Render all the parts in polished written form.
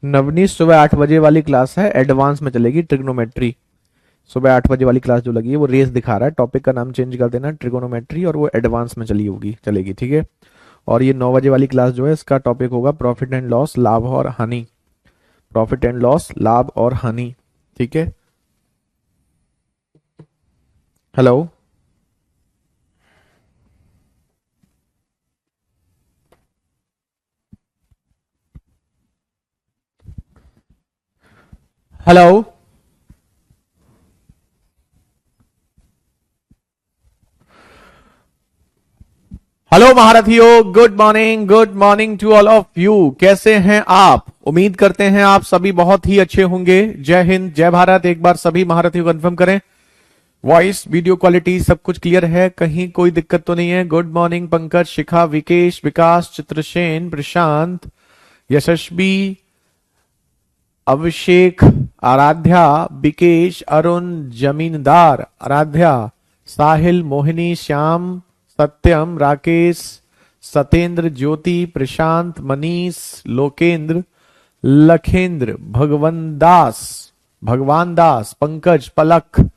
नवनीत सुबह 8 बजे वाली क्लास है, एडवांस में चलेगी ट्रिग्नोमेट्री। सुबह 8 बजे वाली क्लास जो लगी है वो रेस दिखा रहा है, टॉपिक का नाम चेंज कर देना ट्रिगोनोमेट्री, और वो एडवांस में चलेगी, ठीक है। और ये 9 बजे वाली क्लास जो है इसका टॉपिक होगा प्रॉफिट एंड लॉस, लाभ और हानि। प्रॉफिट एंड लॉस, लाभ और हानि, ठीक है। हेलो, हेलो, हेलो महारथियों, good morning to all of you. कैसे हैं आप? उम्मीद करते हैं आप सभी बहुत ही अच्छे होंगे। जय हिंद, जय भारत। एक बार सभी महारथियों कंफर्म करें, वॉइस वीडियो क्वालिटी सब कुछ क्लियर है, कहीं कोई दिक्कत तो नहीं है। गुड मॉर्निंग पंकज, शिखा, विकेश, विकास, चित्रसेन, प्रशांत, यशस्वी, अभिषेक, आराध्या, विकेश, अरुण, जमींदार, आराध्या, साहिल, मोहिनी, श्याम, सत्यम, राकेश, सतेंद्र, ज्योति, प्रशांत, Manish, Lokendra, Lakhendra, Bhagwan Das, Pankaj, Palak,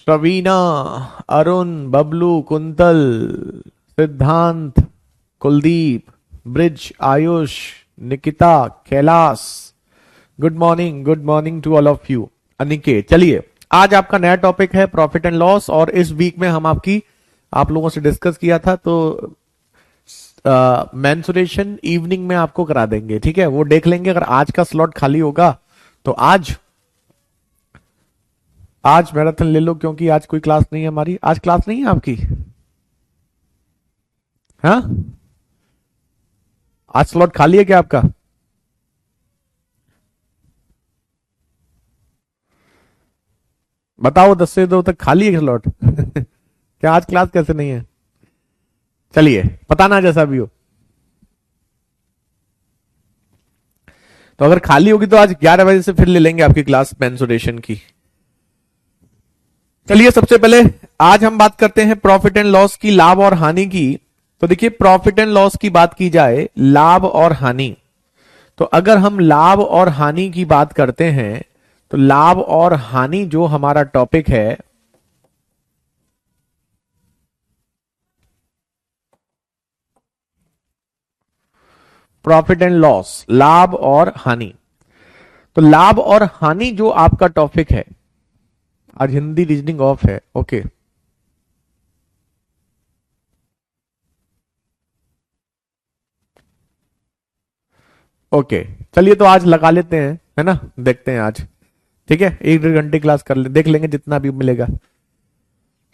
Raveena, Arun, Bablu, Kuntal, Siddhant, Kuldeep, Brij, Ayush, Nikita, Kailash. Good morning to all of you. Aniket, चलिए आज आपका नया टॉपिक है प्रॉफिट एंड लॉस, और इस वीक में हम आप लोगों से डिस्कस किया था, तो मेंसुरेशन इवनिंग में आपको करा देंगे, ठीक है। वो देख लेंगे, अगर आज का स्लॉट खाली होगा तो आज मैराथन ले लो, क्योंकि आज कोई क्लास नहीं है हमारी। आज क्लास नहीं है आपकी? हाँ, आज स्लॉट खाली है क्या आपका? बताओ, 10 से 2 तक खाली है स्लॉट? क्या आज क्लास कैसे नहीं है? चलिए, पता ना, जैसा भी हो। तो अगर खाली होगी तो आज 11 बजे से फिर ले लेंगे आपकी क्लास मेंसुरेशन की। चलिए, सबसे पहले आज हम बात करते हैं प्रॉफिट एंड लॉस की, लाभ और हानि की। तो देखिए, प्रॉफिट एंड लॉस की बात की जाए, लाभ और हानि, तो अगर हम लाभ और हानि की बात करते हैं तो लाभ और हानि जो हमारा टॉपिक है, प्रॉफिट एंड लॉस, लाभ और हानि, तो लाभ और हानि जो आपका टॉपिक है, आज हिंदी रीजनिंग ऑफ है, ओके। ओके, चलिए तो आज लगा लेते हैं, है ना, देखते हैं आज, ठीक है। 1 डेढ़ घंटे क्लास कर ले, देख लेंगे जितना भी मिलेगा।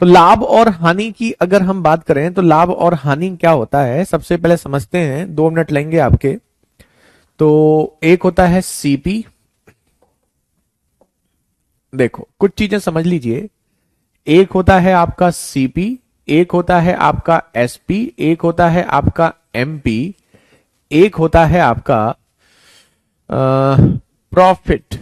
तो लाभ और हानि की अगर हम बात करें तो लाभ और हानि क्या होता है, सबसे पहले समझते हैं, 2 मिनट लेंगे आपके। तो एक होता है सीपी, देखो कुछ चीजें समझ लीजिए। एक होता है आपका सीपी, एक होता है आपका एसपी, एक होता है आपका एमपी, एक होता है आपका प्रॉफिट,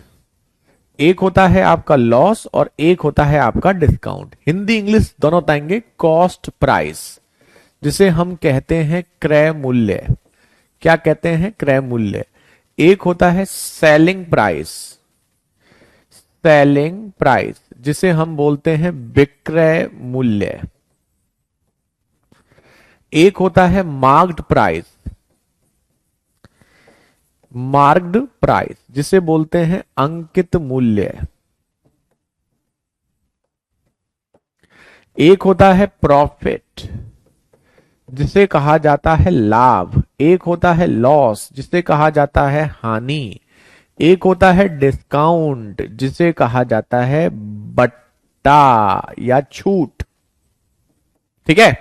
एक होता है आपका लॉस, और एक होता है आपका डिस्काउंट। हिंदी इंग्लिश दोनों बताएंगे। कॉस्ट प्राइस, जिसे हम कहते हैं क्रय मूल्य। क्या कहते हैं? क्रय मूल्य। एक होता है सेलिंग प्राइस, जिसे हम बोलते हैं विक्रय मूल्य। एक होता है मार्क्ड प्राइस, जिसे बोलते हैं अंकित मूल्य। एक होता है प्रॉफिट, जिसे कहा जाता है लाभ। एक होता है लॉस, जिसे कहा जाता है हानि। एक होता है डिस्काउंट, जिसे कहा जाता है बट्टा या छूट, ठीक है।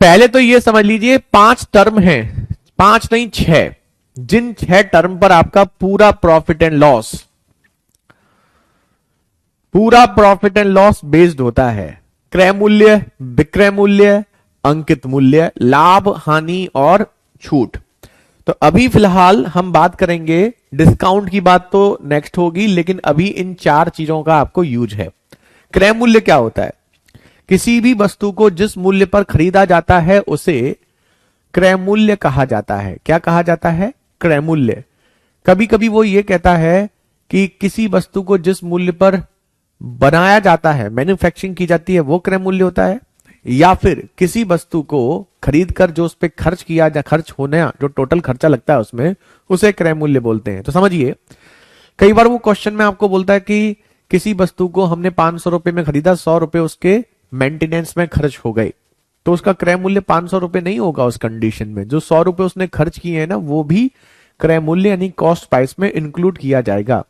पहले तो ये समझ लीजिए 5 टर्म हैं, 5 नहीं 6, जिन 6 टर्म पर आपका पूरा प्रॉफिट एंड लॉस बेस्ड होता है। क्रय मूल्य, विक्रय मूल्य, अंकित मूल्य, लाभ, हानि और छूट। तो अभी फिलहाल हम बात करेंगे, डिस्काउंट की बात तो नेक्स्ट होगी, लेकिन अभी इन 4 चीजों का आपको यूज है। क्रय मूल्य क्या होता है? किसी भी वस्तु को जिस मूल्य पर खरीदा जाता है उसे क्रय मूल्य कहा जाता है। क्या कहा जाता है? क्रय मूल्य। कभी कभी वो ये कहता है कि किसी वस्तु को जिस मूल्य पर बनाया जाता है, मैन्युफैक्चरिंग की जाती है, वो क्रय मूल्य होता है। या फिर किसी वस्तु को खरीद कर जो उस पर खर्च किया जा खर्च होने जो टोटल खर्चा लगता है उसमें, उसे क्रय मूल्य बोलते हैं। तो समझिए, कई बार वो क्वेश्चन में आपको बोलता है कि किसी वस्तु को हमने 500 रुपए में खरीदा, 100 रुपए उसके मेंटेनेंस में खर्च हो गए, तो उसका क्रय मूल्य 500 रुपए नहीं होगा। उस कंडीशन में जो 100 रुपए उसने खर्च किए हैं ना, वो भी क्रय मूल्य यानी कॉस्ट प्राइस में इंक्लूड किया जाएगा।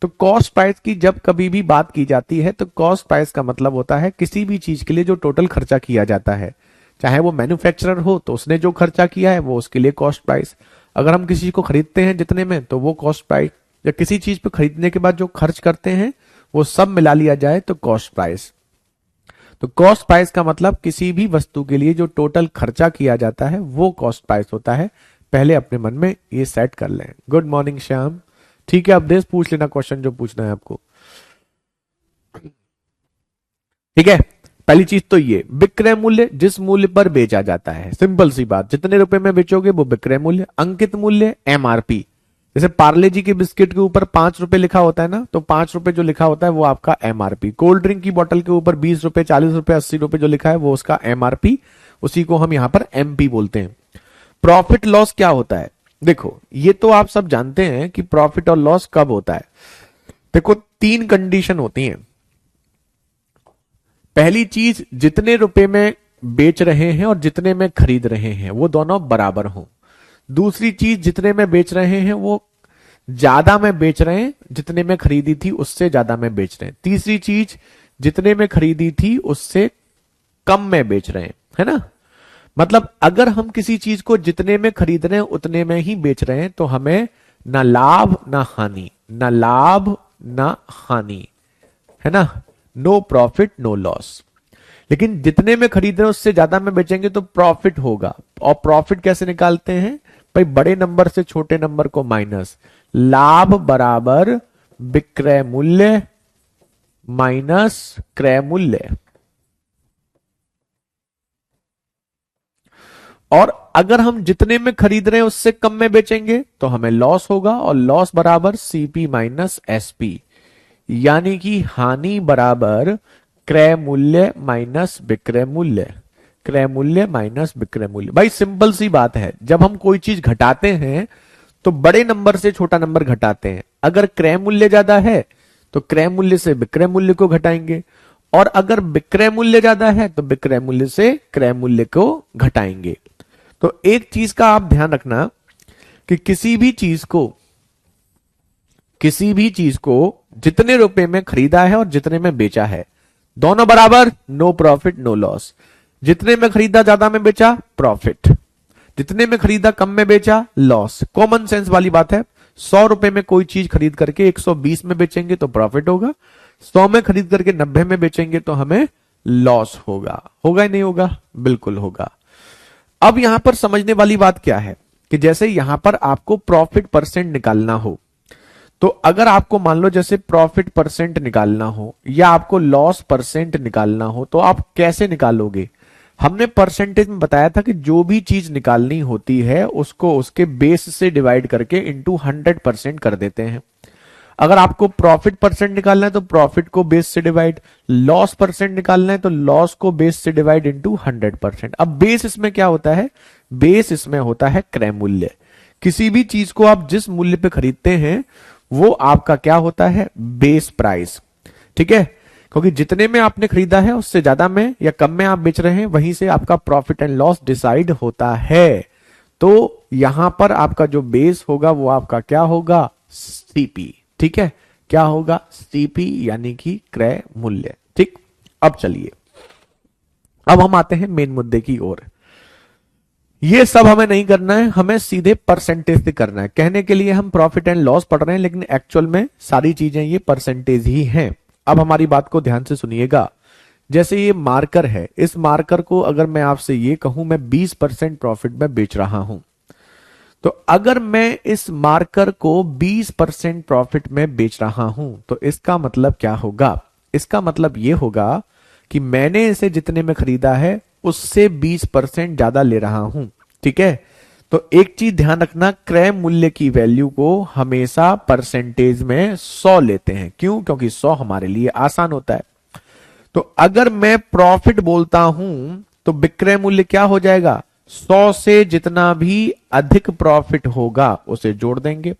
तो कॉस्ट प्राइस की जब कभी भी बात की जाती है तो कॉस्ट प्राइस का मतलब होता है किसी भी चीज के लिए जो टोटल खर्चा किया जाता है, चाहे वो मैन्युफैक्चरर हो तो उसने जो खर्चा किया है वो उसके लिए कॉस्ट प्राइस। अगर हम किसी चीज को खरीदते हैं जितने में, तो वो कॉस्ट प्राइस। या किसी चीज पे खरीदने के बाद जो खर्च करते हैं वो सब मिला लिया जाए तो कॉस्ट प्राइस। तो कॉस्ट प्राइस का मतलब किसी भी वस्तु के लिए जो टोटल खर्चा किया जाता है वो कॉस्ट प्राइस होता है। पहले अपने मन में ये सेट कर लें। Good morning Shyam. ठीक है, अब देश पूछ लेना क्वेश्चन जो पूछना है आपको। ठीक है, पहली चीज तो ये विक्रय मूल्य, जिस मूल्य पर बेचा जाता है। सिंपल सी बात, जितने रुपए में बेचोगे वो विक्रय मूल्य। अंकित मूल्य एमआरपी। जैसे पार्ले जी के बिस्किट के ऊपर 5 रुपए लिखा होता है ना, तो 5 रुपए जो लिखा होता है वो आपका एमआरपी। कोल्ड ड्रिंक की बोतल के ऊपर 20 रुपए, 40 रुपए, 80 रुपए जो लिखा है वो उसका एमआरपी, उसी को हम यहां पर एमपी बोलते हैं। प्रॉफिट लॉस क्या होता है? देखो, ये तो आप सब जानते हैं कि प्रॉफिट और लॉस कब होता है। देखो, 3 कंडीशन होती हैं। पहली चीज, जितने रुपए में बेच रहे हैं और जितने में खरीद रहे हैं वो दोनों बराबर हों। दूसरी चीज, जितने में बेच रहे हैं वो ज्यादा में बेच रहे हैं, जितने में खरीदी थी उससे ज्यादा में बेच रहे हैं। तीसरी चीज, जितने में खरीदी थी उससे कम में बेच रहे हैं, है ना। मतलब अगर हम किसी चीज को जितने में खरीद रहे हैं उतने में ही बेच रहे हैं तो हमें ना लाभ ना हानि, ना लाभ ना हानि, है ना। No profit no loss. लेकिन जितने में खरीद रहे हैं उससे ज्यादा में बेचेंगे तो प्रॉफिट होगा। और प्रॉफिट कैसे निकालते हैं भाई? बड़े नंबर से छोटे नंबर को माइनस। लाभ बराबर विक्रय मूल्य माइनस क्रय मूल्य। और अगर हम जितने में खरीद रहे हैं उससे कम में बेचेंगे तो हमें लॉस होगा, और लॉस बराबर सीपी माइनस एसपी, यानी कि हानि बराबर क्रय मूल्य माइनस विक्रय मूल्य। क्रय मूल्य माइनस विक्रय मूल्य। भाई सिंपल सी बात है, जब हम कोई चीज घटाते हैं तो बड़े नंबर से छोटा नंबर घटाते हैं। अगर क्रय मूल्य ज्यादा है तो क्रय मूल्य से विक्रय मूल्य को घटाएंगे, और अगर विक्रय मूल्य ज्यादा है तो विक्रय मूल्य से क्रय मूल्य को घटाएंगे। तो एक चीज का आप ध्यान रखना कि किसी भी चीज को जितने रुपए में खरीदा है और जितने में बेचा है दोनों बराबर, नो प्रॉफिट नो लॉस। जितने में खरीदा ज्यादा में बेचा प्रॉफिट, जितने में खरीदा कम में बेचा लॉस। कॉमन सेंस वाली बात है। 100 रुपए में कोई चीज खरीद करके 120 में बेचेंगे तो प्रॉफिट होगा, 100 में खरीद करके 90 में बेचेंगे तो हमें लॉस होगा। होगा ही नहीं होगा? बिल्कुल होगा। अब यहां पर समझने वाली बात क्या है कि जैसे यहां पर आपको प्रॉफिट परसेंट निकालना हो, तो अगर आपको मान लो जैसे प्रॉफिट परसेंट निकालना हो या आपको लॉस परसेंट निकालना हो तो आप कैसे निकालोगे? हमने परसेंटेज में बताया था कि जो भी चीज निकालनी होती है उसको उसके बेस से डिवाइड करके इंटू 100% कर देते हैं। अगर आपको प्रॉफिट परसेंट निकालना है तो प्रॉफिट को बेस से डिवाइड, लॉस परसेंट निकालना है तो लॉस को बेस से डिवाइड इनटू 100%। अब बेस इसमें क्या होता है? बेस इसमें होता है क्रय मूल्य। किसी भी चीज को आप जिस मूल्य पे खरीदते हैं वो आपका क्या होता है? Base price. ठीक है, क्योंकि जितने में आपने खरीदा है उससे ज्यादा में या कम में आप बेच रहे हैं, वहीं से आपका प्रॉफिट एंड लॉस डिसाइड होता है। तो यहां पर आपका जो बेस होगा वो आपका क्या होगा? सीपी। ठीक है, क्या होगा? सीपी यानी कि क्रय मूल्य। ठीक, अब चलिए, अब हम आते हैं मेन मुद्दे की ओर। ये सब हमें नहीं करना है, हमें सीधे परसेंटेज से करना है। कहने के लिए हम प्रॉफिट एंड लॉस पढ़ रहे हैं लेकिन एक्चुअल में सारी चीजें ये परसेंटेज ही हैं। अब हमारी बात को ध्यान से सुनिएगा। जैसे ये मार्कर है, इस मार्कर को अगर मैं आपसे ये कहूं मैं 20% प्रॉफिट में बेच रहा हूं, तो अगर मैं इस मार्कर को 20% प्रॉफिट में बेच रहा हूं तो इसका मतलब क्या होगा? इसका मतलब यह होगा कि मैंने इसे जितने में खरीदा है उससे 20% ज्यादा ले रहा हूं। ठीक है। तो एक चीज ध्यान रखना, क्रय मूल्य की वैल्यू को हमेशा परसेंटेज में 100 लेते हैं। क्यों? क्योंकि 100 हमारे लिए आसान होता है। तो अगर मैं प्रॉफिट बोलता हूं तो विक्रय मूल्य क्या हो जाएगा? 100 से जितना भी अधिक प्रॉफिट होगा उसे जोड़ देंगे।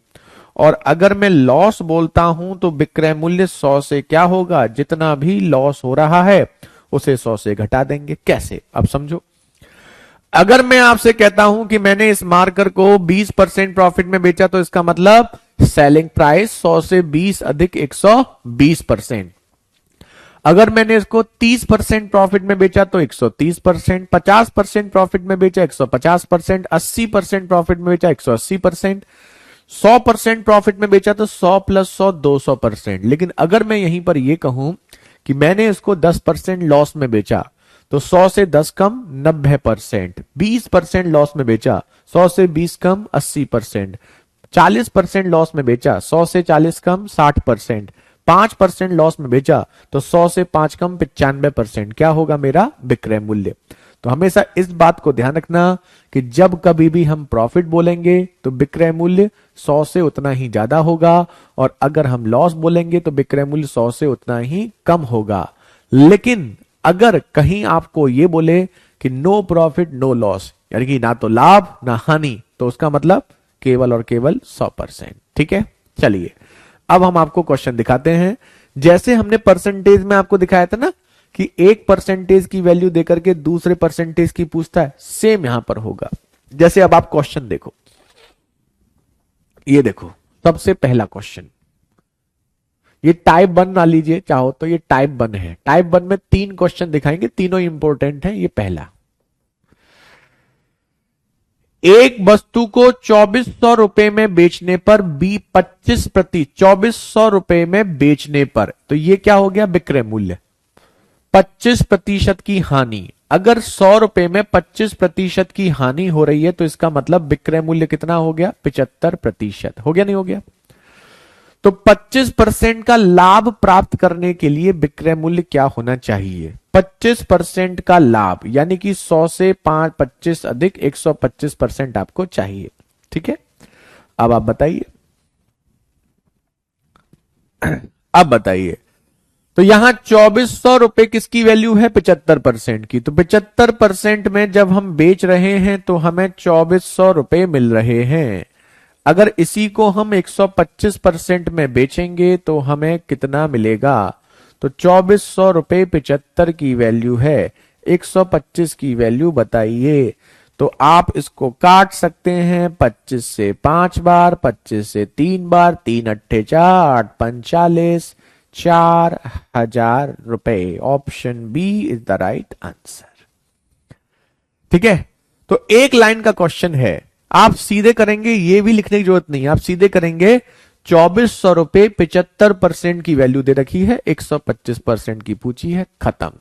और अगर मैं लॉस बोलता हूं तो विक्रय मूल्य 100 से क्या होगा? जितना भी लॉस हो रहा है उसे 100 से घटा देंगे। कैसे? अब समझो। अगर मैं आपसे कहता हूं कि मैंने इस मार्कर को 20% प्रॉफिट में बेचा तो इसका मतलब सेलिंग प्राइस 100 से 20 अधिक 120%। अगर मैंने इसको 30% प्रॉफिट में बेचा तो 130%, 50% प्रॉफिट में बेचा 150%, 80% प्रॉफिट में बेचा 180%, 100% प्रॉफिट में बेचा तो 100 प्लस 100 200%। लेकिन अगर मैं यहीं पर यह कहूं कि मैंने इसको 10% लॉस में बेचा तो 100 से 10 कम 90%, 20% लॉस में बेचा 100 से 20 कम 80%, 40% लॉस में बेचा 100 से 40 कम 60%, 5% लॉस में बेचा तो 100 से 5 कम 95%। क्या होगा मेरा विक्रय मूल्य? तो हमेशा इस बात को ध्यान रखना कि जब कभी भी हम प्रॉफिट बोलेंगे तो विक्रय मूल्य 100 से उतना ही ज्यादा होगा, और अगर हम लॉस बोलेंगे तो विक्रय मूल्य 100 से उतना ही कम होगा। लेकिन अगर कहीं आपको यह बोले कि नो प्रॉफिट नो लॉस, यानी कि ना तो लाभ ना हानि, तो उसका मतलब केवल और केवल 100%। ठीक है, चलिए अब हम आपको क्वेश्चन दिखाते हैं। जैसे हमने परसेंटेज में आपको दिखाया था ना कि एक परसेंटेज की वैल्यू देकर के दूसरे परसेंटेज की पूछता है, सेम यहां पर होगा। जैसे अब आप क्वेश्चन देखो, ये देखो सबसे पहला क्वेश्चन, ये टाइप 1 ना लीजिए चाहो तो, ये टाइप 1 है। टाइप 1 में 3 क्वेश्चन दिखाएंगे, तीनों इंपॉर्टेंट हैं। ये पहला, एक वस्तु को 2400 रुपए में बेचने पर 2400 रुपए में बेचने पर, तो ये क्या हो गया? विक्रय मूल्य। 25% की हानि, अगर 100 रुपए में 25% की हानि हो रही है तो इसका मतलब विक्रय मूल्य कितना हो गया? 75%। हो गया नहीं हो गया? तो 25% का लाभ प्राप्त करने के लिए विक्रय मूल्य क्या होना चाहिए? 25% का लाभ, यानी कि 100 से 25 अधिक 125% आपको चाहिए। ठीक है, अब आप बताइए। अब बताइए, तो यहां 2400 रुपए किसकी वैल्यू है? 75% की। तो 75% में जब हम बेच रहे हैं तो हमें 2400 रुपए मिल रहे हैं। अगर इसी को हम 125% में बेचेंगे तो हमें कितना मिलेगा? तो 2400 रुपए 75 की वैल्यू है, 125 की वैल्यू बताइए। तो आप इसको काट सकते हैं 25 से 5 बार, 25 से 3 बार, 3 अट्ठे 4, 45, 4000 रुपए। Option B is the right answer. ठीक है, तो एक लाइन का क्वेश्चन है, आप सीधे करेंगे, ये भी लिखने की जरूरत नहीं, आप सीधे करेंगे। 2400 रुपए 75% की वैल्यू दे रखी है, 125% की पूछी है, खत्म।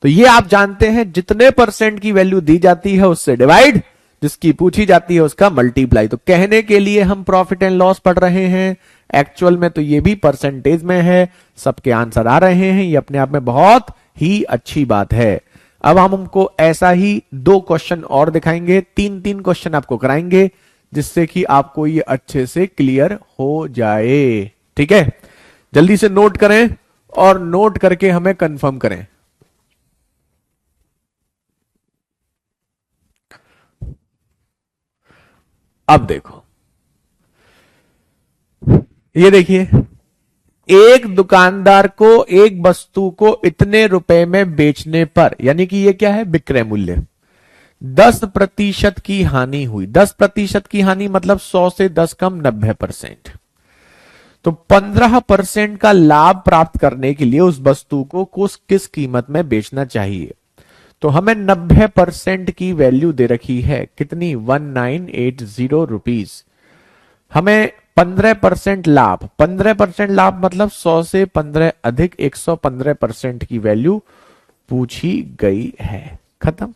तो ये आप जानते हैं, जितने परसेंट की वैल्यू दी जाती है उससे डिवाइड, जिसकी पूछी जाती है उसका मल्टीप्लाई। तो कहने के लिए हम प्रॉफिट एंड लॉस पढ़ रहे हैं, एक्चुअल में तो ये भी परसेंटेज में है। सबके आंसर आ रहे हैं, ये अपने आप में बहुत ही अच्छी बात है। अब हम हमको ऐसा ही 2 क्वेश्चन और दिखाएंगे, 3 क्वेश्चन आपको कराएंगे, जिससे कि आपको ये अच्छे से क्लियर हो जाए। ठीक है, जल्दी से नोट करें और नोट करके हमें कंफर्म करें। अब देखो, ये देखिए, एक दुकानदार को एक वस्तु को इतने रुपए में बेचने पर, यानी कि ये क्या है? विक्रय मूल्य। 10% की हानि हुई। 10% की हानि मतलब 100 से 10 कम 90%। तो 15% का लाभ प्राप्त करने के लिए उस वस्तु को किस कीमत में बेचना चाहिए? तो हमें 90% की वैल्यू दे रखी है, कितनी? 1980 रुपीज। हमें 15% लाभ, 15% लाभ मतलब 100 से 15 अधिक 115% की वैल्यू पूछी गई है। खत्म,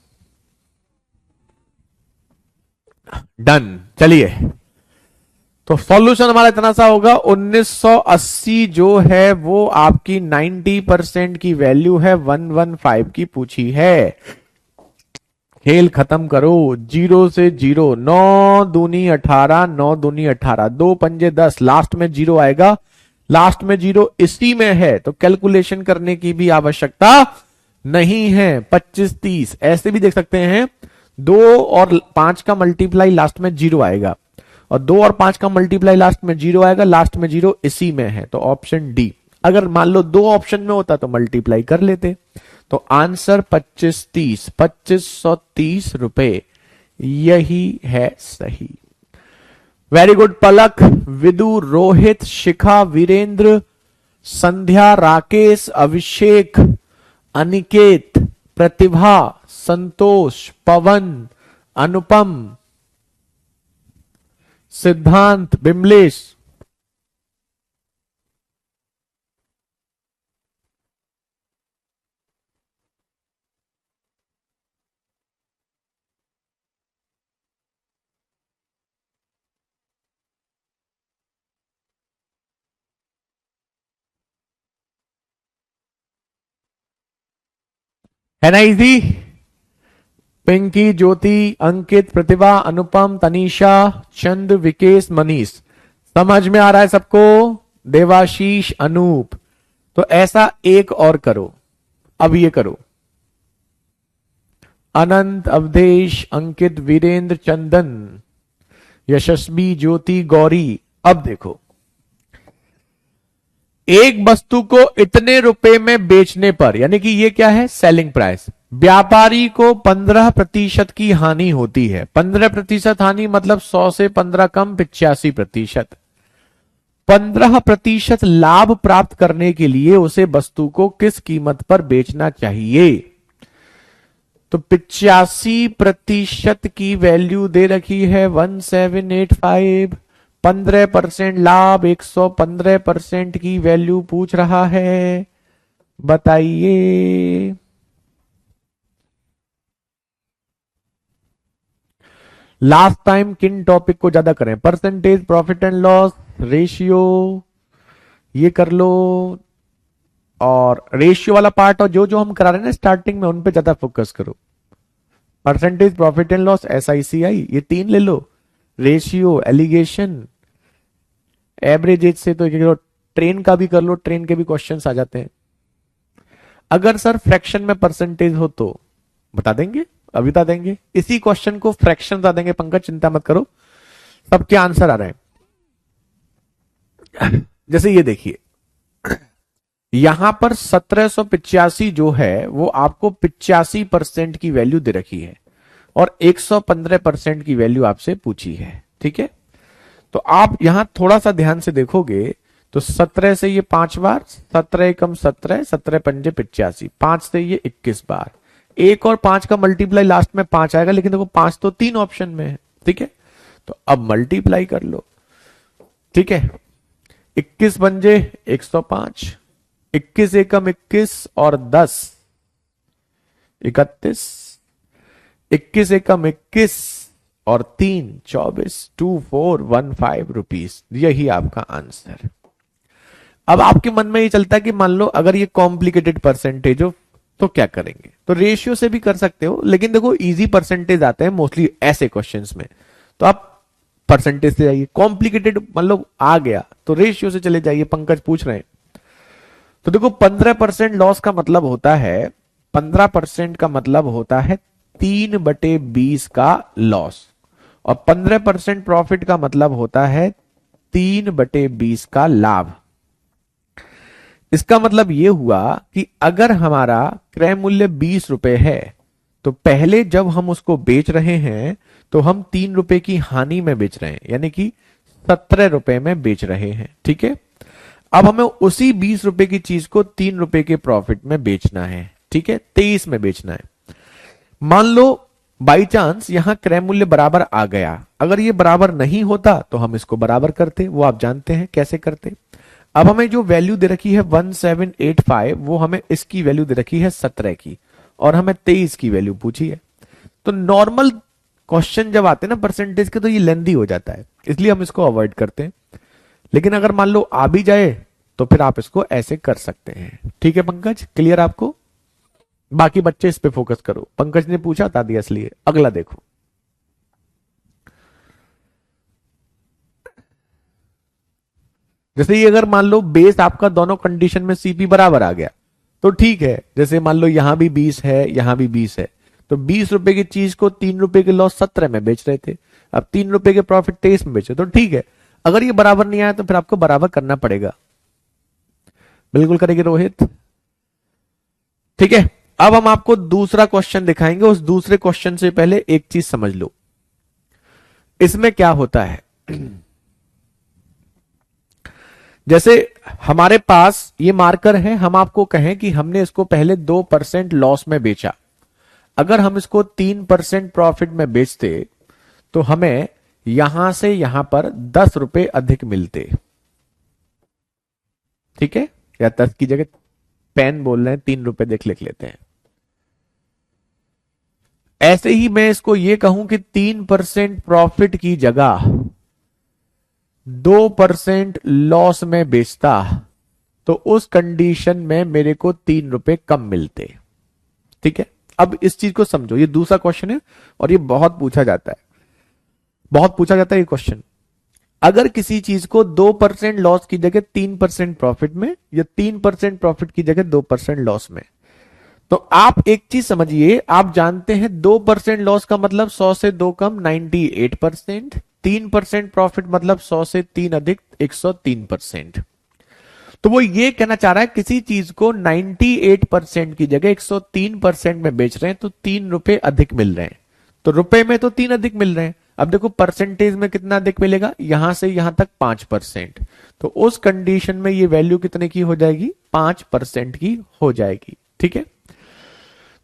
डन। चलिए, तो सॉल्यूशन हमारा इतना सा होगा, 1980 जो है वो आपकी 90% की वैल्यू है, 115 की पूछी है। खेल खत्म करो। जीरो से जीरो, 9 दूनी 18, 9 दूनी 18, 2 पंजे 10, लास्ट में जीरो आएगा। लास्ट में जीरो इसी में है तो कैलकुलेशन करने की भी आवश्यकता नहीं है। 25 30 ऐसे भी देख सकते हैं। 2 और 5 का मल्टीप्लाई लास्ट में जीरो आएगा, और 2 और 5 का मल्टीप्लाई लास्ट में जीरो आएगा, लास्ट में जीरो इसी में है तो ऑप्शन डी। अगर मान लो 2 ऑप्शन में होता तो मल्टीप्लाई कर लेते। तो आंसर 2530, 2530 रुपए यही है सही। वेरी गुड पलक, विदु, रोहित, शिखा, वीरेंद्र, संध्या, राकेश, अभिषेक, अनिकेत, प्रतिभा, संतोष, पवन, अनुपम, सिद्धांत, बिमलेश। है ना इजी? पिंकी, ज्योति, अंकित, प्रतिभा, अनुपम, तनीषा, चंद, विकेश, मनीष। समझ में आ रहा है सबको? देवाशीष, अनूप। तो ऐसा एक और करो, अब ये करो। अनंत, अवधेश, अंकित, वीरेंद्र, चंदन, यशस्वी, ज्योति, गौरी। अब देखो, एक वस्तु को इतने रुपए में बेचने पर, यानी कि ये क्या है, सेलिंग प्राइस, व्यापारी को 15% की हानि होती है। 15% हानि मतलब 100 से 15 कम 85%। 15% लाभ प्राप्त करने के लिए उसे वस्तु को किस कीमत पर बेचना चाहिए? तो 85% की वैल्यू दे रखी है 1785। 15% लाभ, 115% की वैल्यू पूछ रहा है, बताइए। लास्ट टाइम किन टॉपिक को ज्यादा करें? Percentage, profit and loss, ratio, ये कर लो। और रेशियो वाला पार्ट और जो जो हम करा रहे हैं ना स्टार्टिंग में, उन पे ज्यादा फोकस करो। Percentage, profit and loss, SICI, ये 3 ले लो। रेशियो, एलिगेशन, एवरेज एज से तो ट्रेन का भी कर लो, ट्रेन के भी क्वेश्चंस आ जाते हैं। अगर सर फ्रैक्शन में परसेंटेज हो तो बता देंगे, अभी बता देंगे। इसी क्वेश्चन को फ्रैक्शन बता देंगे पंकज, चिंता मत करो, सबके आंसर आ रहे हैं। जैसे ये देखिए, यहां पर 1785 जो है वो आपको 85% की वैल्यू दे रखी है, और 115% की वैल्यू आपसे पूछी है। ठीक है, तो आप यहां थोड़ा सा ध्यान से देखोगे तो 17 से ये 5 बार, 17 एकम 17, 17 पंजे 85, 5 से ये 21 बार। 1 और 5 का मल्टीप्लाई लास्ट में 5 आएगा, लेकिन देखो 5 तो 3 ऑप्शन में है। ठीक है, तो अब मल्टीप्लाई कर लो। ठीक है, 21 पंजे 105, 21 एकम 21 और 10 31, 21 एकम 21 और 3 24, 2415 रुपीज, यही आपका आंसर। अब आपके मन में ये चलता है कि मान लो अगर ये कॉम्प्लिकेटेड परसेंटेज हो तो क्या करेंगे? तो रेशियो से भी कर सकते हो, लेकिन देखो इजी परसेंटेज आते हैं मोस्टली ऐसे क्वेश्चंस में, तो आप परसेंटेज से जाइए। कॉम्प्लिकेटेड मतलब आ गया तो रेशियो से चले जाइए। पंकज पूछ रहे हैं, तो देखो 15% लॉस का मतलब होता है, 15% का मतलब होता है 3/20 का लॉस, और 15% प्रॉफिट का मतलब होता है 3/20 का लाभ। इसका मतलब यह हुआ कि अगर हमारा क्रय मूल्य 20 रुपए है, तो पहले जब हम उसको बेच रहे हैं तो हम 3 रुपए की हानि में बेच रहे हैं, यानी कि 17 रुपए में बेच रहे हैं। ठीक है, अब हमें उसी 20 रुपए की चीज को 3 रुपए के प्रॉफिट में बेचना है। ठीक है, 23 में बेचना है। मान लो बाई चांस यहां क्रय मूल्य बराबर आ गया, अगर ये बराबर नहीं होता तो हम इसको बराबर करते, वो आप जानते हैं कैसे करते। अब हमें जो वैल्यू दे रखी है 1785, वो हमें इसकी वैल्यू दे रखी है 17 की, और हमें 23 की वैल्यू पूछी है। तो नॉर्मल क्वेश्चन जब आते हैं ना परसेंटेज के, तो ये लेंदी हो जाता है, इसलिए हम इसको अवॉइड करते हैं। लेकिन अगर मान लो आ भी जाए तो फिर आप इसको ऐसे कर सकते हैं। ठीक है पंकज, क्लियर आपको? बाकी बच्चे इस पे फोकस करो। पंकज ने पूछा था दिया इसलिए। अगला देखो, जैसे ये अगर मान लो बेस आपका दोनों कंडीशन में सीपी बराबर आ गया तो ठीक है। जैसे मान लो यहां भी 20 है, यहां भी 20 है, तो 20 रुपए की चीज को 3 रुपए के लॉस 17 में बेच रहे थे, अब 3 रुपए के प्रॉफिट 23 में बेचे, तो ठीक है। अगर ये बराबर नहीं आया तो फिर आपको बराबर करना पड़ेगा। बिल्कुल करेंगे रोहित। ठीक है, अब हम आपको दूसरा क्वेश्चन दिखाएंगे। उस दूसरे क्वेश्चन से पहले एक चीज समझ लो, इसमें क्या होता है। जैसे हमारे पास ये मार्कर है, हम आपको कहें कि हमने इसको पहले 2% लॉस में बेचा, अगर हम इसको 3% प्रॉफिट में बेचते तो हमें यहां से यहां पर 10 रुपए अधिक मिलते। ठीक है, या 10 की जगह पेन बोल रहे हैं, 3 रुपए देख लिख लेते हैं। ऐसे ही मैं इसको ये कहूं कि 3% प्रॉफिट की जगह 2% लॉस में बेचता तो उस कंडीशन में मेरे को 3 रुपए कम मिलते। ठीक है, अब इस चीज को समझो, ये दूसरा क्वेश्चन है और ये बहुत पूछा जाता है, बहुत पूछा जाता है ये क्वेश्चन। अगर किसी चीज को 2% लॉस की जगह 3% प्रॉफिट में, या 3% प्रॉफिट की जगह 2% लॉस में, तो आप एक चीज समझिए, आप जानते हैं 2% लॉस का मतलब 100 से 2 कम 98%, 3% प्रॉफिट मतलब 100 से 3 अधिक 103%। तो वो ये कहना चाह रहा है किसी चीज को 98% की जगह 103% में बेच रहे हैं तो 3 रुपए अधिक मिल रहे हैं, तो रुपए में तो 3 अधिक मिल रहे हैं। अब देखो परसेंटेज में कितना अधिक मिलेगा, यहां से यहां तक 5%, तो उस कंडीशन में ये वैल्यू कितने की हो जाएगी, 5% की हो जाएगी। ठीक है,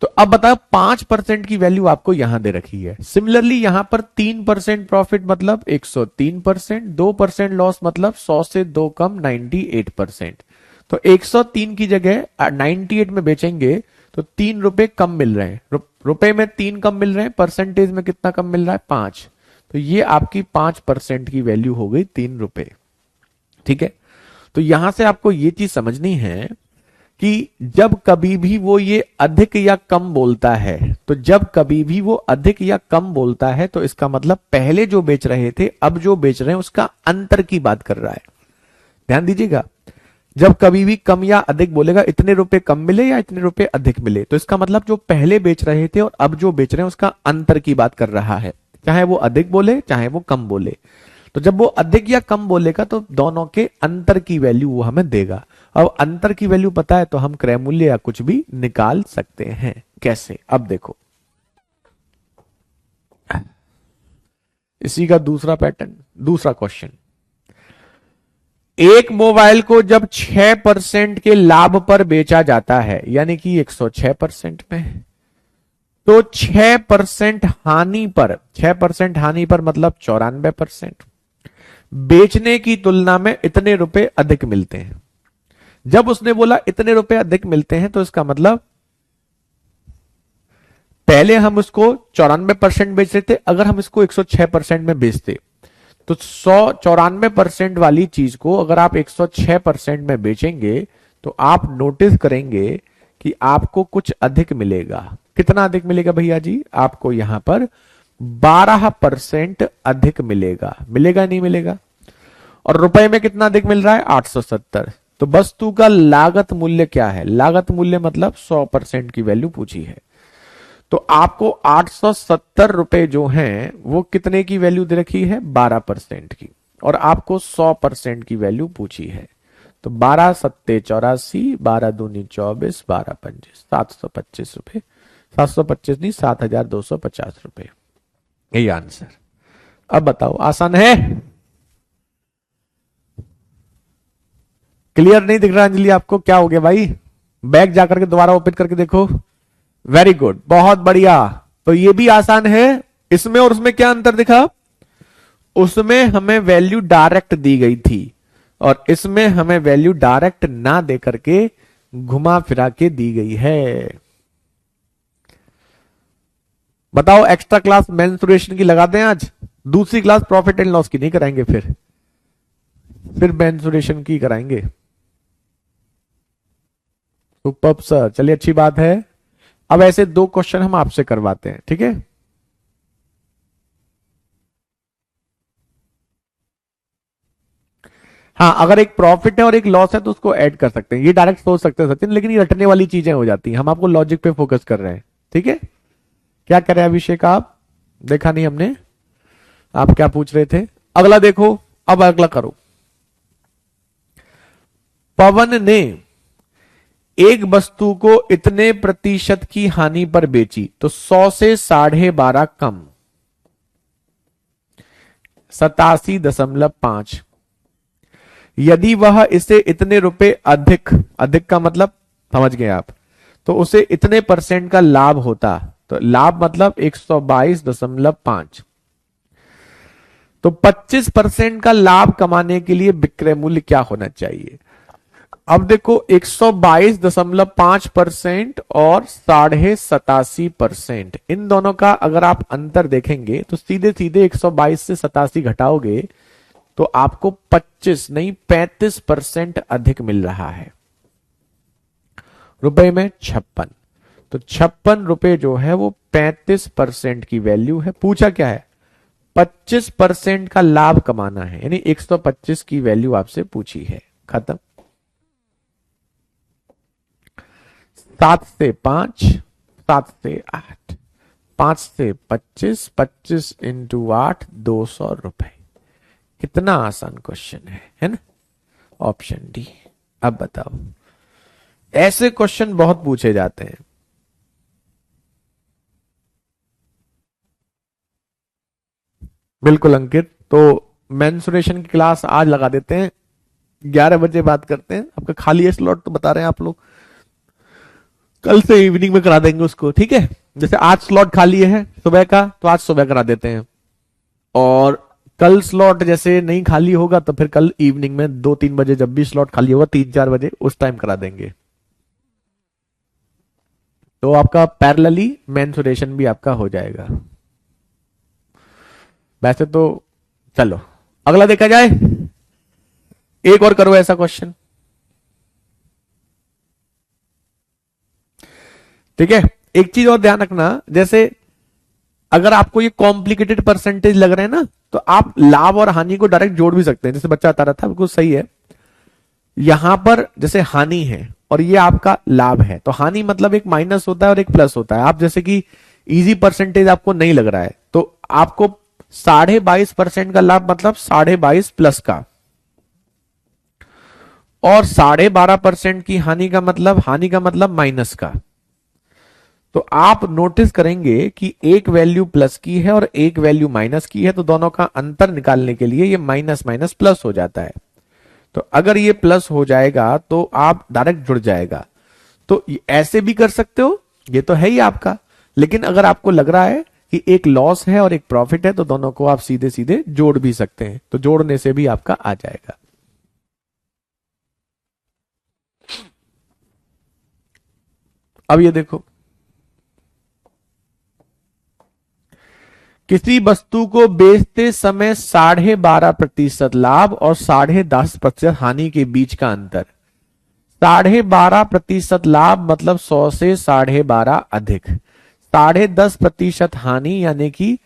तो अब बताओ 5% की वैल्यू आपको यहां दे रखी है। सिमिलरली यहां पर 3% प्रॉफिट मतलब 103%, 2% लॉस मतलब 100 से 2 कम 98%। तो 103 की जगह 98 में बेचेंगे तो 3 रुपए कम मिल रहे हैं, रुपए में 3 कम मिल रहे हैं, परसेंटेज में कितना कम मिल रहा है, 5। तो ये आपकी 5% की वैल्यू हो गई 3 रुपए। ठीक है, तो यहां से आपको ये चीज समझनी है कि जब कभी भी वो ये अधिक या कम बोलता है, तो जब कभी भी वो अधिक या कम बोलता है तो इसका मतलब पहले जो बेच रहे थे अब जो बेच रहे हैं उसका अंतर की बात कर रहा है। ध्यान दीजिएगा, जब कभी भी कम या अधिक बोलेगा, इतने रुपए कम मिले या इतने रुपए अधिक मिले, तो इसका मतलब जो पहले बेच रहे थे और अब जो बेच रहे हैं उसका अंतर की बात कर रहा है, चाहे वो अधिक बोले चाहे वो कम बोले। तो जब वो अधिक या कम बोलेगा तो दोनों के अंतर की वैल्यू वो हमें देगा। अब अंतर की वैल्यू पता है तो हम क्रय मूल्य या कुछ भी निकाल सकते हैं। कैसे, अब देखो इसी का दूसरा पैटर्न, दूसरा क्वेश्चन। एक मोबाइल को जब 6% के लाभ पर बेचा जाता है, यानी कि 106% में, तो 6% हानि पर, 6% हानि पर मतलब 94%, बेचने की तुलना में इतने रुपए अधिक मिलते हैं। जब उसने बोला इतने रुपए अधिक मिलते हैं तो इसका मतलब पहले हम उसको 94% बेच रहे थे, अगर हम इसको 106% में बेचते तो 194% वाली चीज को अगर आप 106% में बेचेंगे तो आप नोटिस करेंगे कि आपको कुछ अधिक मिलेगा। कितना अधिक मिलेगा भैया जी, आपको यहां पर 12% अधिक मिलेगा। मिलेगा नहीं मिलेगा? और रुपए में कितना अधिक मिल रहा है, 870। तो वस्तु का लागत मूल्य क्या है, लागत मूल्य मतलब 100% की वैल्यू पूछी है, तो आपको 870 रुपए जो हैं वो कितने की वैल्यू दे रखी है, 12% की, और आपको 100% की वैल्यू पूछी है। तो 12 सत्ते 84, 12 दूनी 24, 12 पंजे 725 रुपए, 725 नहीं 7250 रुपए, यही आंसर। अब बताओ आसान है? क्लियर नहीं दिख रहा अंजलि आपको, क्या हो गया भाई? बैग जाकर के दोबारा ओपन करके देखो। वेरी गुड, बहुत बढ़िया। तो ये भी आसान है। इसमें और उसमें क्या अंतर दिखा? उसमें हमें वैल्यू डायरेक्ट दी गई थी और इसमें हमें वैल्यू डायरेक्ट ना दे करके घुमा फिरा के दी गई है। बताओ एक्स्ट्रा क्लास मेंसुरेशन की लगा दें आज? दूसरी क्लास प्रॉफिट एंड लॉस की नहीं कराएंगे, फिर मेंसुरेशन की कराएंगे। सुपर्ब सर, चलिए अच्छी बात है। अब ऐसे 2 क्वेश्चन हम आपसे करवाते हैं, ठीक है। हाँ, अगर एक प्रॉफिट है और एक लॉस है तो उसको ऐड कर सकते हैं, ये डायरेक्ट सोच सकते हैं सचिन, लेकिन ये रटने वाली चीजें हो जाती हैं, हम आपको लॉजिक पे फोकस कर रहे हैं, ठीक है। क्या कर रहे हैं अभिषेक आप? देखा नहीं हमने, आप क्या पूछ रहे थे? अगला देखो, अब अगला करो। पवन ने एक वस्तु को इतने प्रतिशत की हानि पर बेची तो 100 से 12.5 कम 87.5। यदि वह इसे इतने रुपए अधिक, अधिक का मतलब समझ गए आप, तो उसे इतने परसेंट का लाभ होता, तो लाभ मतलब 122.5। तो 25% का लाभ कमाने के लिए विक्रय मूल्य क्या होना चाहिए? अब देखो 122.5% और 87.5%, इन दोनों का अगर आप अंतर देखेंगे तो सीधे सीधे 122 से 87 घटाओगे तो आपको 25 नहीं 35% अधिक मिल रहा है। रुपए में 56, तो 56 रुपए जो है वो 35% की वैल्यू है। पूछा क्या है? 25% का लाभ कमाना है, यानी 125 की वैल्यू आपसे पूछी है। खत्म। 7 से 5, 7 से 8, 5 से 25, 25 इंटू 8, 200 रुपए। कितना आसान क्वेश्चन है ना? Option D. अब बताओ, ऐसे क्वेश्चन बहुत पूछे जाते हैं। बिल्कुल अंकित, तो मेंसुरेशन की क्लास आज लगा देते हैं, 11 बजे बात करते हैं। आपका खाली है स्लॉट तो बता रहे हैं आप लोग, कल से इवनिंग में करा देंगे उसको, ठीक है। जैसे आज स्लॉट खाली है सुबह का, तो आज सुबह करा देते हैं, और कल स्लॉट जैसे नहीं खाली होगा तो फिर कल इवनिंग में 2-3 बजे, जब भी स्लॉट खाली होगा 3-4 बजे, उस टाइम करा देंगे। तो आपका पैरेलली मेंसुरेशन भी आपका हो जाएगा। वैसे तो चलो अगला देखा जाए, एक और करो ऐसा क्वेश्चन, ठीक है। एक चीज और ध्यान रखना, जैसे अगर आपको ये कॉम्प्लिकेटेड परसेंटेज लग रहे हैं ना, तो आप लाभ और हानि को डायरेक्ट जोड़ भी सकते हैं। जैसे बच्चा बता रहा था, बिल्कुल सही है। यहां पर जैसे हानि है और ये आपका लाभ है, तो हानि मतलब एक माइनस होता है और एक प्लस होता है। आप जैसे कि इजी परसेंटेज आपको नहीं लग रहा है, तो आपको 22.5% का लाभ मतलब 22.5 प्लस का, और 12.5% की हानि का मतलब माइनस का। तो आप नोटिस करेंगे कि एक वैल्यू प्लस की है और एक वैल्यू माइनस की है, तो दोनों का अंतर निकालने के लिए ये माइनस माइनस प्लस हो जाता है। तो अगर ये प्लस हो जाएगा तो आप डायरेक्ट जुड़ जाएगा। तो ऐसे भी कर सकते हो, ये तो है ही आपका, लेकिन अगर आपको लग रहा है कि एक लॉस है और एक प्रॉफिट है, तो दोनों को आप सीधे सीधे जोड़ भी सकते हैं, तो जोड़ने से भी आपका आ जाएगा। अब ये देखो, किसी वस्तु को बेचते समय 12.5% लाभ और 10.5% हानि के बीच का अंतर। 12.5% लाभ मतलब 100 से 12.5 अधिक, 10.5% हानि यानी कि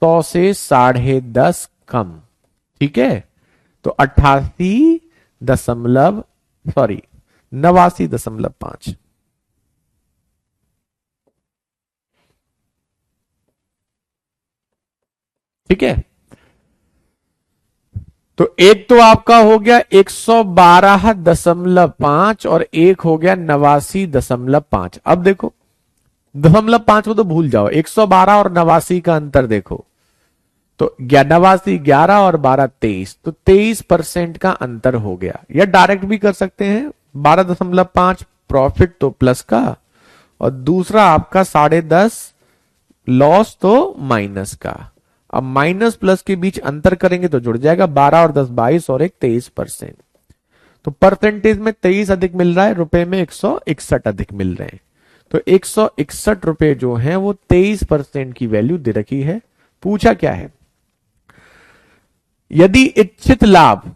100 से 10.5 कम, ठीक है। तो 89.5, ठीक है। तो एक तो आपका हो गया 112.5 और एक हो गया 89.5। अब देखो 0.5 को तो भूल जाओ, 112 और 89 का अंतर देखो, तो 89 11 और 12 23, तो 23% का अंतर हो गया। या डायरेक्ट भी कर सकते हैं, 12.5 प्रॉफिट तो प्लस का, और दूसरा आपका 10.5 लॉस तो माइनस का। अब माइनस प्लस के बीच अंतर करेंगे तो जुड़ जाएगा, 12 और 10 22 और एक 23%। तो परसेंटेज में 23 अधिक मिल रहा है, रुपए में 161 अधिक मिल रहे हैं। तो 161 रुपए जो है वो 23% की वैल्यू दे रखी है। पूछा क्या है? यदि इच्छित लाभ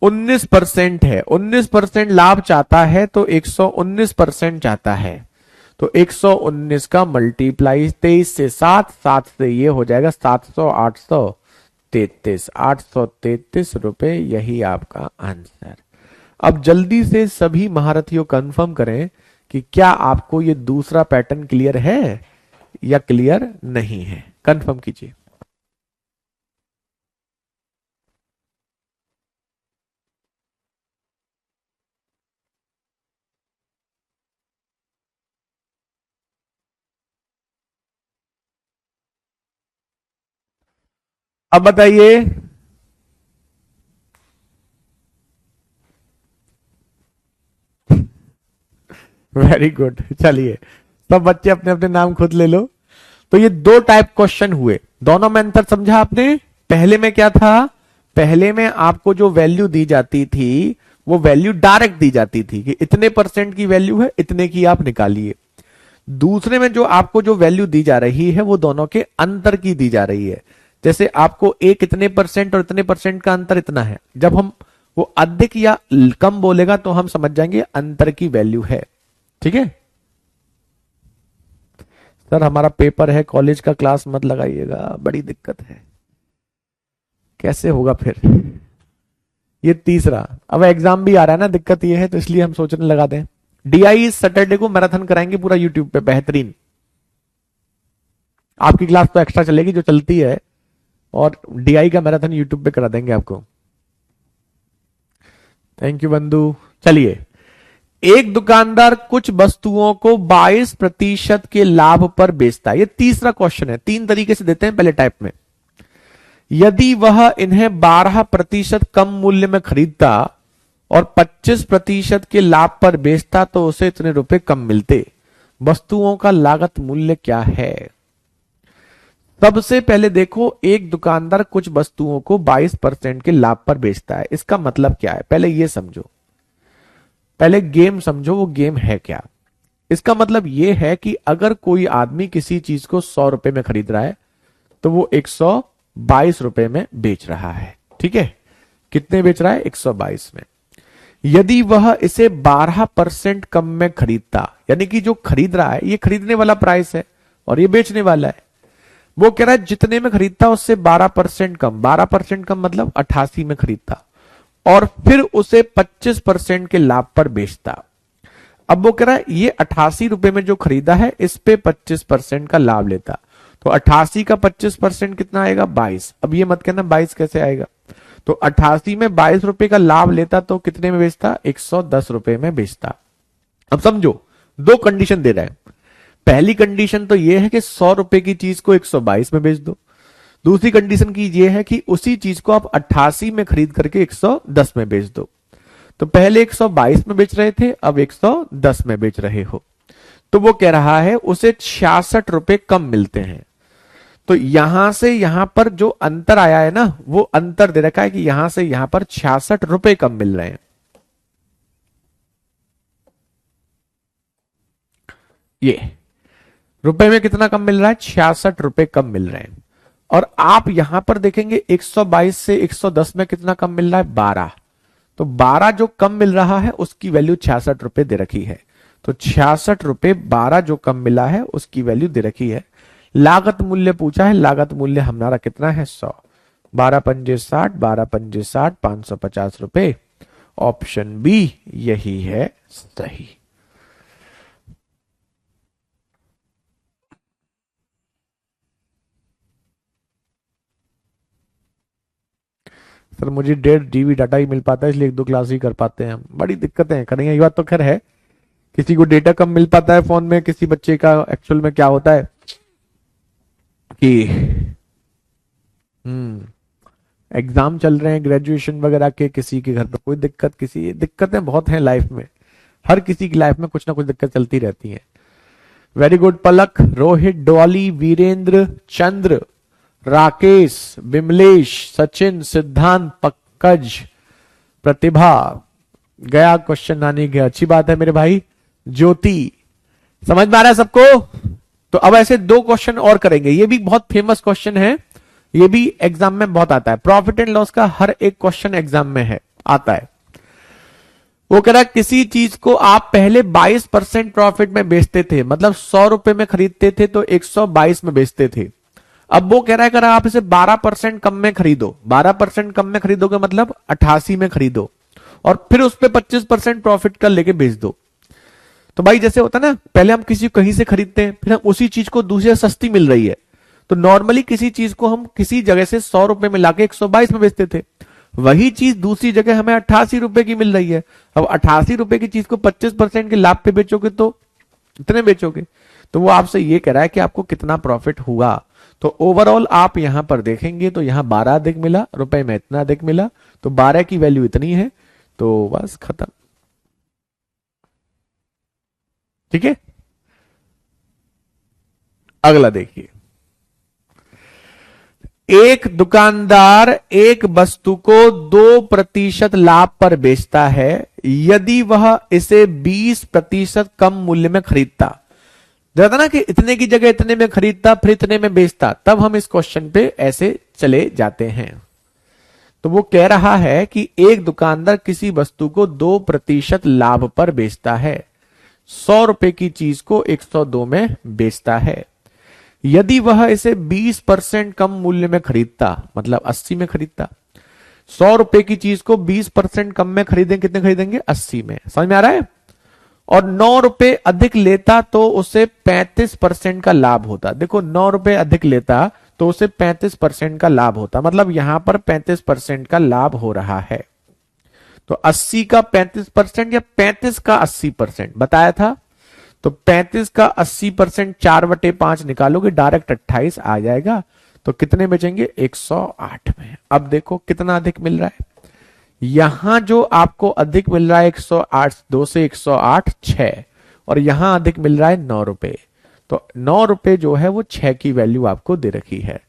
19% है, 19% लाभ चाहता है तो 119% चाहता है, तो 119 का मल्टीप्लाई 23 से 7, 7 से ये हो जाएगा 700, 833 रुपए, यही आपका आंसर। अब जल्दी से सभी महारथियों कंफर्म करें कि क्या आपको ये दूसरा पैटर्न क्लियर है या क्लियर नहीं है, कंफर्म कीजिए। अब बताइए। वेरी गुड, चलिए सब बच्चे अपने अपने नाम खुद ले लो। तो ये दो टाइप क्वेश्चन हुए, दोनों में अंतर समझा आपने। पहले में क्या था, पहले में आपको जो वैल्यू दी जाती थी वो वैल्यू डायरेक्ट दी जाती थी कि इतने परसेंट की वैल्यू है, इतने की आप निकालिए। दूसरे में जो आपको जो वैल्यू दी जा रही है वो दोनों के अंतर की दी जा रही है। जैसे आपको एक इतने परसेंट और इतने परसेंट का अंतर इतना है, जब हम वो अधिक या कम बोलेगा तो हम समझ जाएंगे अंतर की वैल्यू है। ठीक है सर, हमारा पेपर है, कॉलेज का क्लास मत लगाइएगा, बड़ी दिक्कत है, कैसे होगा फिर। ये तीसरा, अब एग्जाम भी आ रहा है ना, दिक्कत ये है, तो इसलिए हम सोचने लगा दें। डीआई सैटरडे को मैराथन कराएंगे पूरा यूट्यूब पे, बेहतरीन। आपकी क्लास तो एक्स्ट्रा चलेगी जो चलती है, और डीआई का मैराथन यूट्यूब पे करा देंगे आपको। थैंक यू बंधु। चलिए, एक दुकानदार कुछ वस्तुओं को 22% के लाभ पर बेचता है। ये तीसरा क्वेश्चन है, तीन तरीके से देते हैं पहले टाइप में। यदि वह इन्हें 12% कम मूल्य में खरीदता और 25% के लाभ पर बेचता तो उसे इतने रुपए कम मिलते। वस्तुओं का लागत मूल्य क्या है? सबसे पहले देखो, एक दुकानदार कुछ वस्तुओं को 22% के लाभ पर बेचता है, इसका मतलब क्या है पहले ये समझो, पहले गेम समझो, वो गेम है क्या। इसका मतलब यह है कि अगर कोई आदमी किसी चीज को 100 रुपए में खरीद रहा है तो वो 122 रुपए में बेच रहा है। ठीक है, कितने बेच रहा है? 122 में। यदि वह इसे 12% कम में खरीदता, यानी कि जो खरीद रहा है ये खरीदने वाला प्राइस है और ये बेचने वाला है, वो कह रहा है जितने में खरीदता उससे 12% कम, 12% कम मतलब 88 में खरीदता और फिर उसे 25% के लाभ पर बेचता। अब वो कह रहा है ये 88 रुपए में जो खरीदा है इस पे 25% का लाभ लेता, तो 88 का 25% कितना आएगा? 22। अब ये मत कहना 22 कैसे आएगा, तो 88 में 22 रुपए का लाभ लेता तो कितने में बेचता? 110 रुपए में बेचता। अब समझो, दो कंडीशन दे रहा है। पहली कंडीशन तो यह है कि 100 रुपए की चीज को 122 में बेच दो। दूसरी कंडीशन की यह है कि उसी चीज को आप 88 में खरीद करके 110 में बेच दो। तो पहले 122 में बेच रहे थे, अब 110 में बेच रहे हो, तो वो कह रहा है उसे 66 रुपए कम मिलते हैं। तो यहां से यहां पर जो अंतर आया है ना, वो अंतर दे रखा है कि यहां से यहां पर 66 रुपए कम मिल रहे हैं। ये रुपए में कितना कम मिल रहा है? 66 रुपए कम मिल रहे हैं। और आप यहां पर देखेंगे 122 से 110 में कितना कम मिल रहा है? 12। तो 12 जो कम मिल रहा है उसकी वैल्यू 66 रुपए दे रखी है। तो 66 रुपए 12 जो कम मिला है उसकी वैल्यू दे रखी है। लागत मूल्य पूछा है, लागत मूल्य हमारा कितना है? 100। 12 पंजे 60, 12 पंजे 60, 550 रुपए। ऑप्शन बी यही है सही। सर मुझे 1.5 जीबी डाटा ही मिल पाता है, इसलिए 1-2 क्लास ही कर पाते हैं हम, बड़ी दिक्कतें करेंगे। ये बात तो खैर है, किसी को डेटा कम मिल पाता है फोन में, किसी बच्चे का एक्चुअल में क्या होता है कि एग्जाम चल रहे हैं ग्रेजुएशन वगैरह के, किसी के घर पे कोई दिक्कत, किसी दिक्कतें बहुत हैं लाइफ में, हर किसी की लाइफ में कुछ ना कुछ दिक्कत चलती रहती है। वेरी गुड पलक, रोहित, डॉली, वीरेंद्र, चंद्र, राकेश, विमलेश, सचिन, सिद्धांत, पंकज, प्रतिभा, गया क्वेश्चन आने गया, अच्छी बात है मेरे भाई। ज्योति, समझ में आ रहा है सबको? तो अब ऐसे 2 क्वेश्चन और करेंगे, ये भी बहुत फेमस क्वेश्चन है, ये भी एग्जाम में बहुत आता है। प्रॉफिट एंड लॉस का हर एक क्वेश्चन एग्जाम में है, आता है। वो कह रहा है किसी चीज को आप पहले 22% प्रॉफिट में बेचते थे, मतलब 100 रुपए में खरीदते थे तो 122 में बेचते थे। अब वो कह रहा है अगर आप इसे 12% कम में खरीदो, 12% कम में खरीदोगे मतलब 88 में खरीदो, और फिर उस पर 25% प्रॉफिट का लेके बेच दो। तो भाई जैसे होता है ना, पहले हम किसी कहीं से खरीदते हैं, फिर हम उसी चीज को दूसरे सस्ती मिल रही है, तो नॉर्मली किसी चीज को हम किसी जगह से 100 रुपए में लाके 122 में बेचते थे, वही चीज दूसरी जगह हमें 88 रुपए की मिल रही है। अब 88 रुपए की चीज को 25% के लाभ पे बेचोगे तो इतने बेचोगे। तो वो आपसे ये कह रहा है कि आपको कितना प्रॉफिट हुआ। तो ओवरऑल आप यहां पर देखेंगे तो यहां 12 अधिक मिला, रुपए में इतना अधिक मिला, तो 12 की वैल्यू इतनी है, तो बस खत्म। ठीक है, अगला देखिए। एक दुकानदार एक वस्तु को 2% लाभ पर बेचता है यदि वह इसे 20% कम मूल्य में खरीदता। जाता ना कि इतने की जगह इतने में खरीदता फिर इतने में बेचता, तब हम इस क्वेश्चन पे ऐसे चले जाते हैं। तो वो कह रहा है कि एक दुकानदार किसी वस्तु को 2% लाभ पर बेचता है, 100 रुपए की चीज को 102 में बेचता है। यदि वह इसे 20% कम मूल्य में खरीदता, मतलब 80 में खरीदता, 100 रुपए की चीज को 20% कम में खरीदें, कितने खरीदेंगे 80 में, समझ में आ रहा है, और 9 रुपए अधिक लेता तो उसे 35% का लाभ होता। देखो 9 रुपए अधिक लेता तो उसे 35% का लाभ होता, मतलब यहां पर 35% का लाभ हो रहा है। तो 80 का 35% या 35 का 80% बताया था, तो 35 का 80% 4/5 निकालोगे डायरेक्ट 28 आ जाएगा। तो कितने बचेंगे 108 में। अब देखो कितना अधिक मिल रहा है, यहां जो आपको अधिक मिल रहा है 108, 2 से 108 6, और यहां अधिक मिल रहा है 9 रुपए। तो 9 रुपए जो है वो 6 की वैल्यू आपको दे रखी है।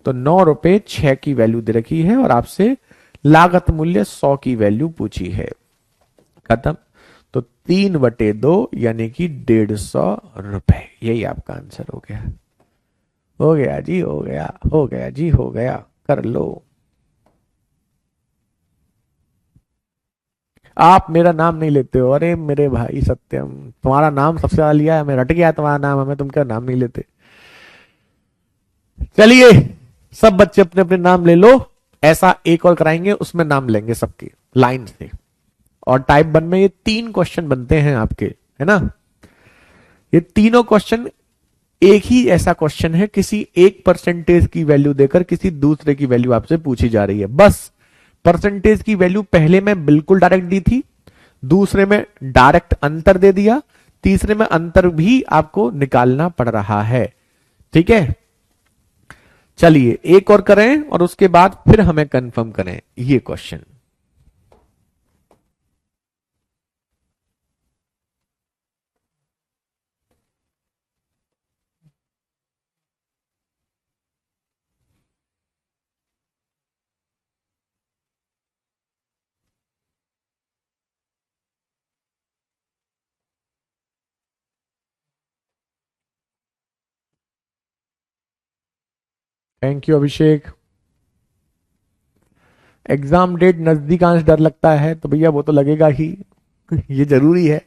तो 9 रुपए 6 की वैल्यू दे रखी है और आपसे लागत मूल्य 100 की वैल्यू पूछी है। खत्म। तो 3/2 यानी कि 150 रुपए, यही आपका आंसर हो गया। हो गया जी, हो गया, हो गया जी, हो गया, कर लो। आप मेरा नाम नहीं लेते हो, अरे मेरे भाई सत्यम, तुम्हारा नाम सबसे ज्यादा लिया है, मैं रट गया तुम्हारा नाम, हमें तुम क्या नाम नहीं लेते। चलिए सब बच्चे अपने अपने नाम ले लो, ऐसा एक और कराएंगे उसमें नाम लेंगे सबके लाइन से। और टाइप 1 में ये 3 क्वेश्चन बनते हैं आपके, है ना। ये तीनों क्वेश्चन एक ही ऐसा क्वेश्चन है, किसी एक परसेंटेज की वैल्यू देकर किसी दूसरे की वैल्यू आपसे पूछी जा रही है। बस परसेंटेज की वैल्यू पहले में बिल्कुल डायरेक्ट दी थी, दूसरे में डायरेक्ट अंतर दे दिया, तीसरे में अंतर भी आपको निकालना पड़ रहा है। ठीक है, चलिए एक और करें और उसके बाद फिर हमें कंफर्म करें ये question. Thank you Abhishek. Exam date नजदीक आने से डर लगता है, तो भैया वो तो लगेगा ही ये जरूरी है।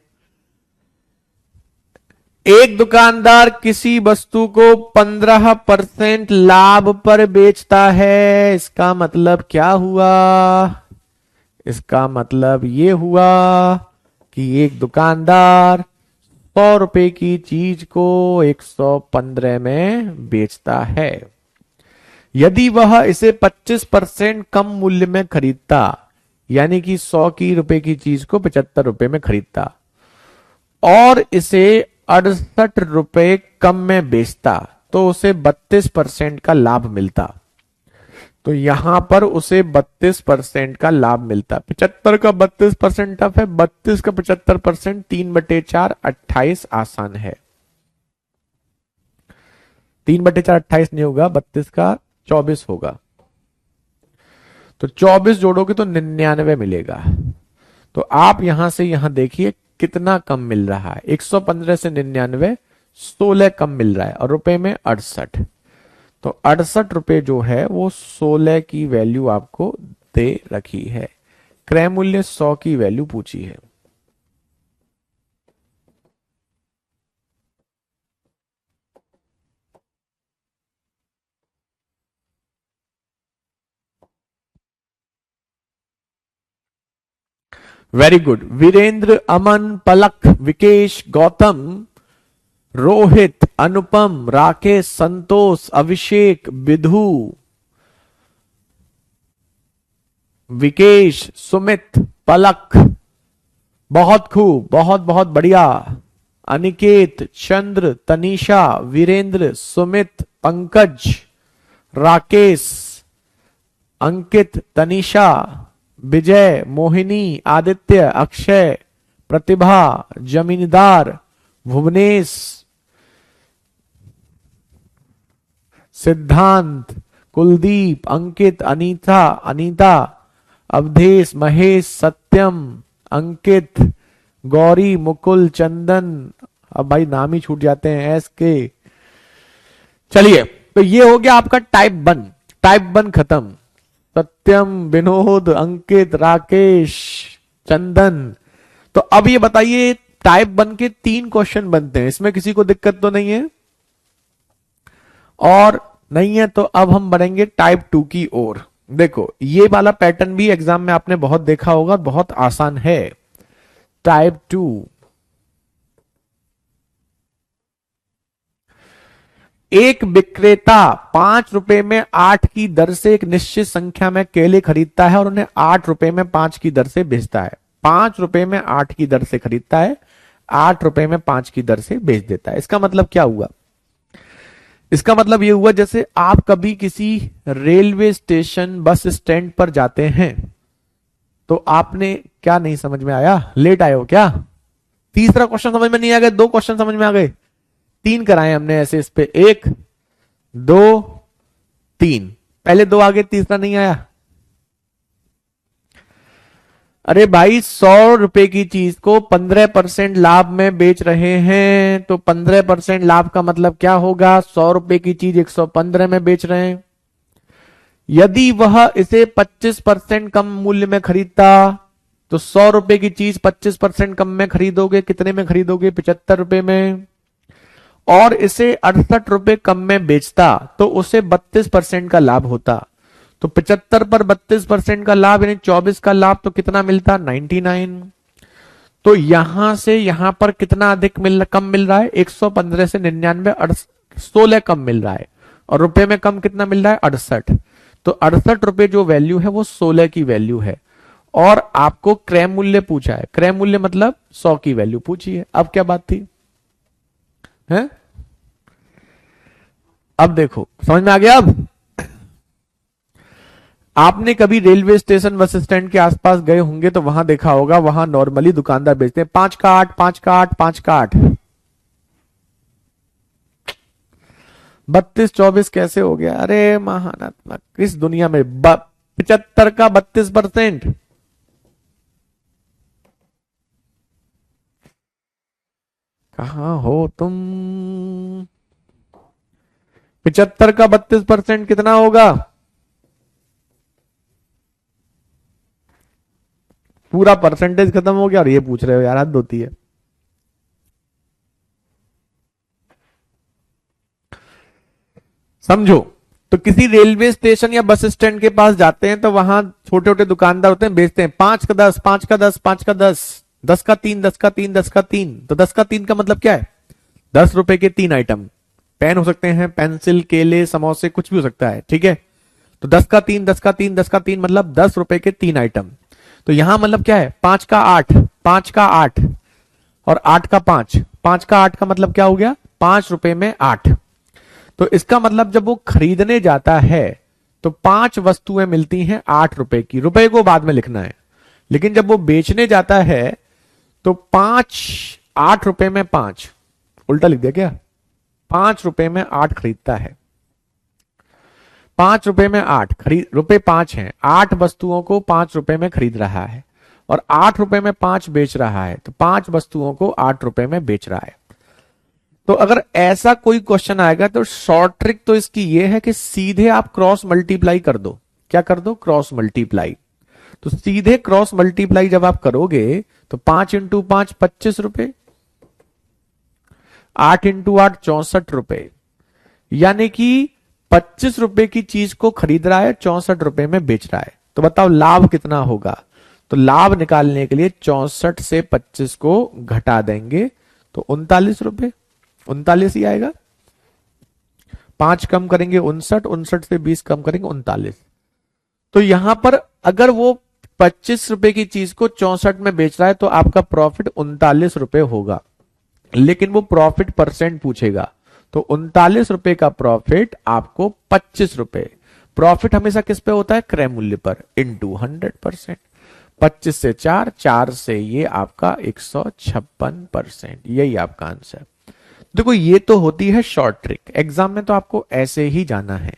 एक दुकानदार किसी वस्तु को 15% लाभ पर बेचता है, इसका मतलब क्या हुआ, इसका मतलब ये हुआ कि एक दुकानदार 100 रुपए की चीज को 115 में बेचता है। यदि वह इसे 25% कम मूल्य में खरीदता, यानी कि 100 की रुपए की चीज को 75 रुपए में खरीदता और इसे 68 रुपए कम में बेचता, तो उसे 32% का लाभ मिलता। तो यहां पर उसे 32% का लाभ मिलता। 75 का 32% टफ है, 32 का 75%, 3/4 28 आसान है। 3/4 28 नहीं होगा, 32 का 24 होगा। तो 24 जोड़ोगे तो 99 मिलेगा। तो आप यहां से यहां देखिए कितना कम मिल रहा है, 115 से 99 16 कम मिल रहा है, और रुपए में 68। तो 68 रुपए जो है वो 16 की वैल्यू आपको दे रखी है। क्रय मूल्य 100 की वैल्यू पूछी है। Very good. वीरेंद्र, अमन, पलक, विकेश, गौतम, रोहित, अनुपम, राकेश, संतोष, अभिषेक, विधु, विकेश, सुमित, पलक, बहुत खूब, बहुत बहुत बढ़िया। अनिकेत, चंद्र, तनीषा, वीरेंद्र, सुमित, पंकज, राकेश, अंकित, तनीषा, विजय, मोहिनी, आदित्य, अक्षय, प्रतिभा, जमींदार, भुवनेश, सिद्धांत, कुलदीप, अंकित, अनीता, अवधेश, महेश, सत्यम, अंकित, गौरी, मुकुल, चंदन, अब भाई नाम ही छूट जाते हैं, एस के। चलिए, तो ये हो गया आपका टाइप 1 खत्म। सत्यम, विनोद, अंकित, राकेश, चंदन। तो अब ये बताइए, टाइप 1 के 3 क्वेश्चन बनते हैं, इसमें किसी को दिक्कत तो नहीं है? और नहीं है तो अब हम बढ़ेंगे टाइप 2 की ओर। देखो, ये वाला पैटर्न भी एग्जाम में आपने बहुत देखा होगा, बहुत आसान है। टाइप 2, एक विक्रेता 5 रुपए में 8 की दर से एक निश्चित संख्या में केले खरीदता है और उन्हें 8 रुपए में 5 की दर से बेचता है। 5 रुपए में 8 की दर से खरीदता है, 8 रुपए में 5 की दर से बेच देता है। इसका मतलब क्या हुआ? इसका मतलब यह हुआ, जैसे आप कभी किसी रेलवे स्टेशन, बस स्टैंड पर जाते हैं तो आपने, क्या नहीं समझ में आया? लेट आए हो क्या? तीसरा क्वेश्चन समझ में नहीं आ गया? 2 क्वेश्चन समझ में आ गए? 3 कराए हमने ऐसे इस पे, 1 2 3। पहले 2 आगे, तीसरा नहीं आया। अरे भाई, 100 रुपए की चीज को 15% लाभ में बेच रहे हैं, तो 15% लाभ का मतलब क्या होगा? 100 रुपए की चीज 115 में बेच रहे हैं। यदि वह इसे 25% कम मूल्य में खरीदता, तो 100 रुपए की चीज 25% कम में खरीदोगे, कितने में खरीदोगे? 75 रुपए में। और इसे 68 रुपए कम में बेचता तो उसे 32% का लाभ होता। तो 75 पर 32% का लाभ, यानी 24 का लाभ, तो कितना मिलता? 99। तो यहां से यहां पर कितना कम मिल रहा है? 115 से 99, 16 कम मिल रहा है। और रुपए में कम कितना मिल रहा है? 68। तो 68 रुपए जो वैल्यू है वो 16 की वैल्यू है। और आपको क्रय मूल्य पूछा है, क्रय मूल्य मतलब 100 की वैल्यू पूछी है। अब क्या बात थी है? अब देखो, समझ में आ गया? अब आपने कभी रेलवे स्टेशन, बस स्टैंड के आसपास गए होंगे तो वहां देखा होगा, वहां नॉर्मली दुकानदार बेचते हैं 5 का 8, 5 का 8, 5 का 8। 32 24 कैसे हो गया? अरे महानात्मक, इस दुनिया में 75 का 32%। कहां हो तुम? 75 का 32% कितना होगा? पूरा परसेंटेज खत्म हो गया और ये पूछ रहे हो यार, हद होती है। समझो, तो किसी रेलवे स्टेशन या बस स्टैंड के पास जाते हैं तो वहां छोटे छोटे दुकानदार होते हैं, बेचते हैं 5 का 10, 5 का 10, 5 का 10, 10 का 3, 10 का 3, 10 का 3। तो 10 का 3 का मतलब क्या है? 10 रुपए के 3 आइटम। पेन हो सकते हैं, पेंसिल, केले, समोसे, कुछ भी हो सकता है, ठीक है। तो 10 का 3, 10 का 3, 10 का 3 मतलब 10 रुपए के 3 आइटम। तो यहां मतलब क्या है? 5 का 8, 5 का 8 और 8 का 5। 5 का 8 का मतलब क्या हो गया? 5 रुपए में 8। तो इसका मतलब जब वो खरीदने जाता है तो 5 वस्तुएं मिलती हैं 8 रुपए की। रुपए को बाद में लिखना है, लेकिन जब वो बेचने जाता है तो 8 रुपए में 5, उल्टा लिख दिया क्या? 5 रुपए में 8 खरीदता है। 5 रुपए में 8 खरीद, रुपए 5 हैं, 8 वस्तुओं को 5 रुपए में खरीद रहा है और 8 रुपए में 5 बेच रहा है। तो 5 वस्तुओं को 8 रुपए में बेच रहा है। तो अगर ऐसा कोई क्वेश्चन आएगा तो शॉर्ट ट्रिक तो इसकी ये है कि सीधे आप क्रॉस मल्टीप्लाई कर दो। क्या कर दो? Cross multiply. तो सीधे क्रॉस मल्टीप्लाई जब आप करोगे तो 5 इंटू 5 25 रुपए, 8 इंटू 8 64 रुपए, यानी कि 25 रुपए की चीज को खरीद रहा है, 64 रुपए में बेच रहा है। तो बताओ लाभ कितना होगा? तो लाभ निकालने के लिए 64 से 25 को घटा देंगे तो 39 रुपए, 39 ही आएगा। 5 कम करेंगे 59, 59 से 20 कम करेंगे 39। तो यहां पर अगर वो 25 रुपए की चीज को 64 में बेच रहा है तो आपका प्रॉफिट 39 रुपए होगा, लेकिन वो प्रॉफिट परसेंट पूछेगा। तो 39 रुपए का प्रॉफिट आपको 25 रुपए। प्रॉफिट हमेशा किस पे होता है? क्रय मूल्य पर, इंटू 100%। 25 से 4, 4 से ये आपका 156%। यही आपका आंसर। देखो ये तो होती है शॉर्ट ट्रिक, एग्जाम में तो आपको ऐसे ही जाना है।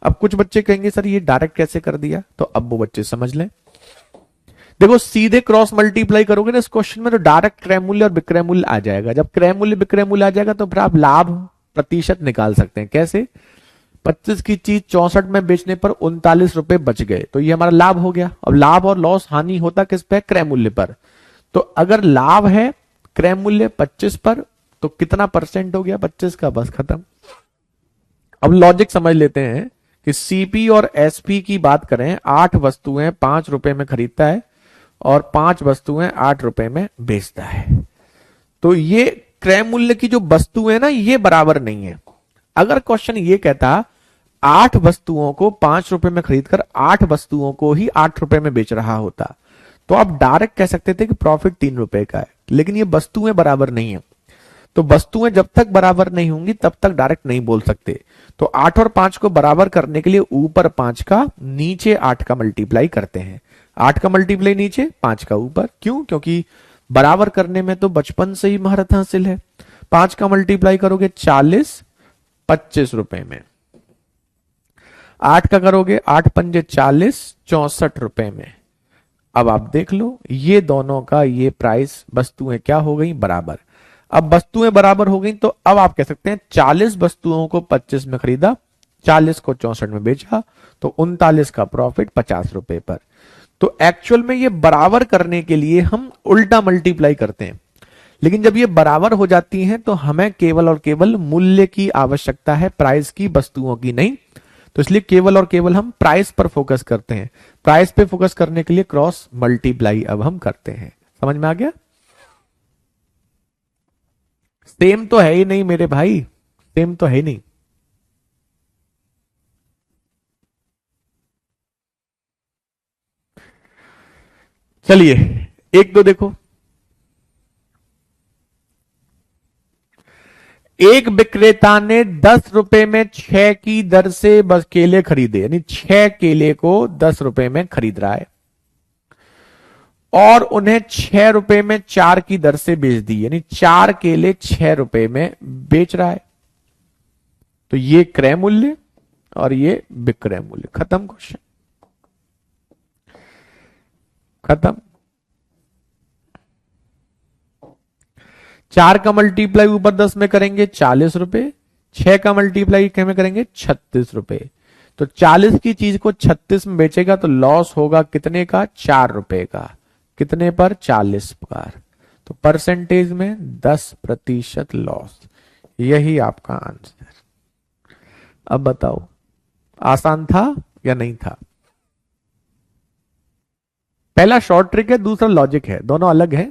अब कुछ बच्चे कहेंगे सर ये डायरेक्ट कैसे कर दिया, तो अब वो बच्चे समझ लें। देखो सीधे क्रॉस मल्टीप्लाई करोगे ना इस क्वेश्चन में तो डायरेक्ट क्रय मूल्य और विक्रय मूल्य आ जाएगा। जब क्रय मूल्य विक्रय मूल्य आ जाएगा तो फिर आप लाभ प्रतिशत निकाल सकते हैं। कैसे? 25 की चीज 64 में बेचने पर 39 रुपए बच गए, तो ये हमारा लाभ हो गया। अब लाभ और लॉस हानि होता किस पे? क्रय मूल्य पर। तो अगर लाभ है क्रय मूल्य 25 पर तो कितना परसेंट हो गया? 25 का, बस खत्म। अब लॉजिक समझ लेते हैं कि सीपी और एसपी की बात करें, 8 वस्तुएं 5 रुपए में खरीदता है और 5 वस्तुएं 8 रुपए में बेचता है। तो ये क्रय मूल्य की जो वस्तु है ना ये बराबर नहीं है। अगर क्वेश्चन ये कहता 8 वस्तुओं को 5 रुपए में खरीदकर 8 वस्तुओं को ही 8 रुपए में बेच रहा होता तो आप डायरेक्ट कह सकते थे कि प्रॉफिट 3 रुपए का है, लेकिन ये वस्तुएं बराबर नहीं है। तो वस्तुएं जब तक बराबर नहीं होंगी तब तक डायरेक्ट नहीं बोल सकते। तो 8 और 5 को बराबर करने के लिए ऊपर 5 का नीचे 8 का मल्टीप्लाई करते हैं। 8 का मल्टीप्लाई नीचे, 5 का ऊपर। क्यों? क्योंकि बराबर करने में तो बचपन से ही महारत हासिल है। 5 का मल्टीप्लाई करोगे 40 25 रुपए में, 8 का करोगे 8 पंजे 40 64 रुपए में। अब आप देख लो ये दोनों का ये प्राइस वस्तुएं क्या हो गई? बराबर। अब वस्तुएं बराबर हो गई तो अब आप कह सकते हैं 40 वस्तुओं को 25 में खरीदा, 40 को 64 में बेचा, तो 39 का प्रॉफिट 50 रुपए पर। तो एक्चुअल में ये बराबर करने के लिए हम उल्टा मल्टीप्लाई करते हैं, लेकिन जब ये बराबर हो जाती हैं तो हमें केवल और केवल मूल्य की आवश्यकता है, प्राइस की, वस्तुओं की नहीं। तो इसलिए केवल और केवल हम प्राइस पर फोकस करते हैं। प्राइस पे फोकस करने के लिए क्रॉस मल्टीप्लाई अब हम करते हैं। समझ में आ गया? सेम तो है ही नहीं मेरे भाई, सेम तो है ही नहीं। चलिए एक दो देखो। एक विक्रेता ने 10 रुपए में 6 की दर से बस केले खरीदे, यानी 6 केले को 10 रुपए में खरीद रहा है और उन्हें 6 रुपए में 4 की दर से बेच दी, यानी 4 केले 6 रुपए में बेच रहा है। तो ये क्रय मूल्य और ये विक्रय मूल्य। खत्म क्वेश्चन, खत्म। 4 का मल्टीप्लाई ऊपर 10 में करेंगे 40 रुपए, 6 का मल्टीप्लाई में करेंगे 36 रुपए। तो 40 की चीज को 36 में बेचेगा तो लॉस होगा कितने का? 4 रुपए का। कितने पर? 40 पर। तो परसेंटेज में 10% लॉस। यही आपका आंसर। अब बताओ आसान था या नहीं था? पहला शॉर्ट ट्रिक है, दूसरा लॉजिक है, दोनों अलग है।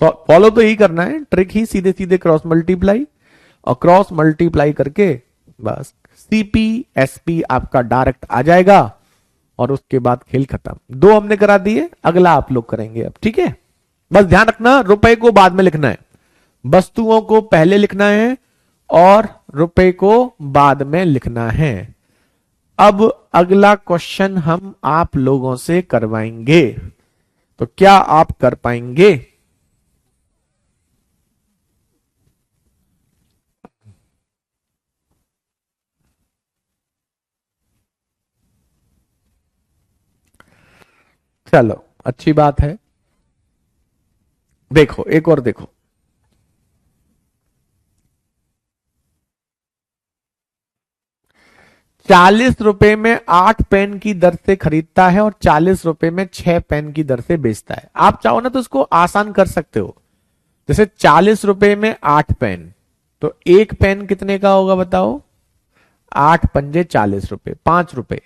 तो फॉलो तो यही करना है, ट्रिक ही सीधे सीधे क्रॉस मल्टीप्लाई, और क्रॉस मल्टीप्लाई करके बस सीपी एसपी आपका डायरेक्ट आ जाएगा और उसके बाद खेल खत्म। 2 हमने करा दिए, अगला आप लोग करेंगे अब। ठीक है? बस ध्यान रखना रुपए को बाद में लिखना है, वस्तुओं को पहले लिखना है और रुपए को बाद में लिखना है। अब अगला क्वेश्चन हम आप लोगों से करवाएंगे, तो क्या आप कर पाएंगे? चलो अच्छी बात है। देखो एक और देखो, 40 रुपए में 8 पेन की दर से खरीदता है और 40 रुपए में 6 पेन की दर से बेचता है। आप चाहो ना तो इसको आसान कर सकते हो, जैसे 40 रुपए में 8 पेन, तो एक पेन कितने का होगा बताओ? 8 पंजे 40 रुपए, 5 रुपए।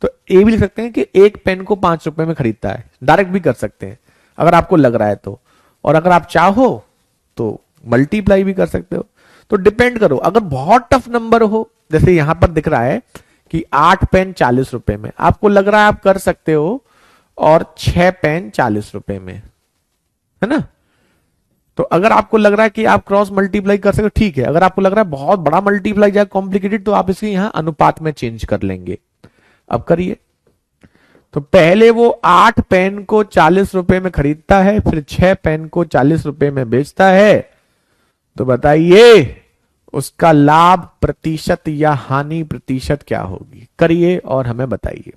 तो ये भी लिख सकते हैं कि एक पेन को 5 रुपए में खरीदता है, डायरेक्ट भी कर सकते हैं अगर आपको लग रहा है तो। और अगर आप चाहो तो मल्टीप्लाई भी कर सकते हो। तो डिपेंड करो, अगर बहुत टफ नंबर हो, जैसे यहां पर दिख रहा है कि 8 पेन 40 रुपए में, आपको लग रहा है आप कर सकते हो, और 6 पेन 40 रुपए में, है ना। तो अगर आपको लग रहा है कि आप क्रॉस मल्टीप्लाई कर सकते हो, ठीक है। अगर आपको लग रहा है बहुत बड़ा मल्टीप्लाई जाए, कॉम्प्लिकेटेड, तो आप इसके यहां अनुपात में चेंज कर लेंगे। अब करिए। तो पहले वो 8 पेन को 40 रुपए में खरीदता है, फिर 6 पेन को 40 रुपए में बेचता है। तो बताइए उसका लाभ प्रतिशत या हानि प्रतिशत क्या होगी? करिए और हमें बताइए।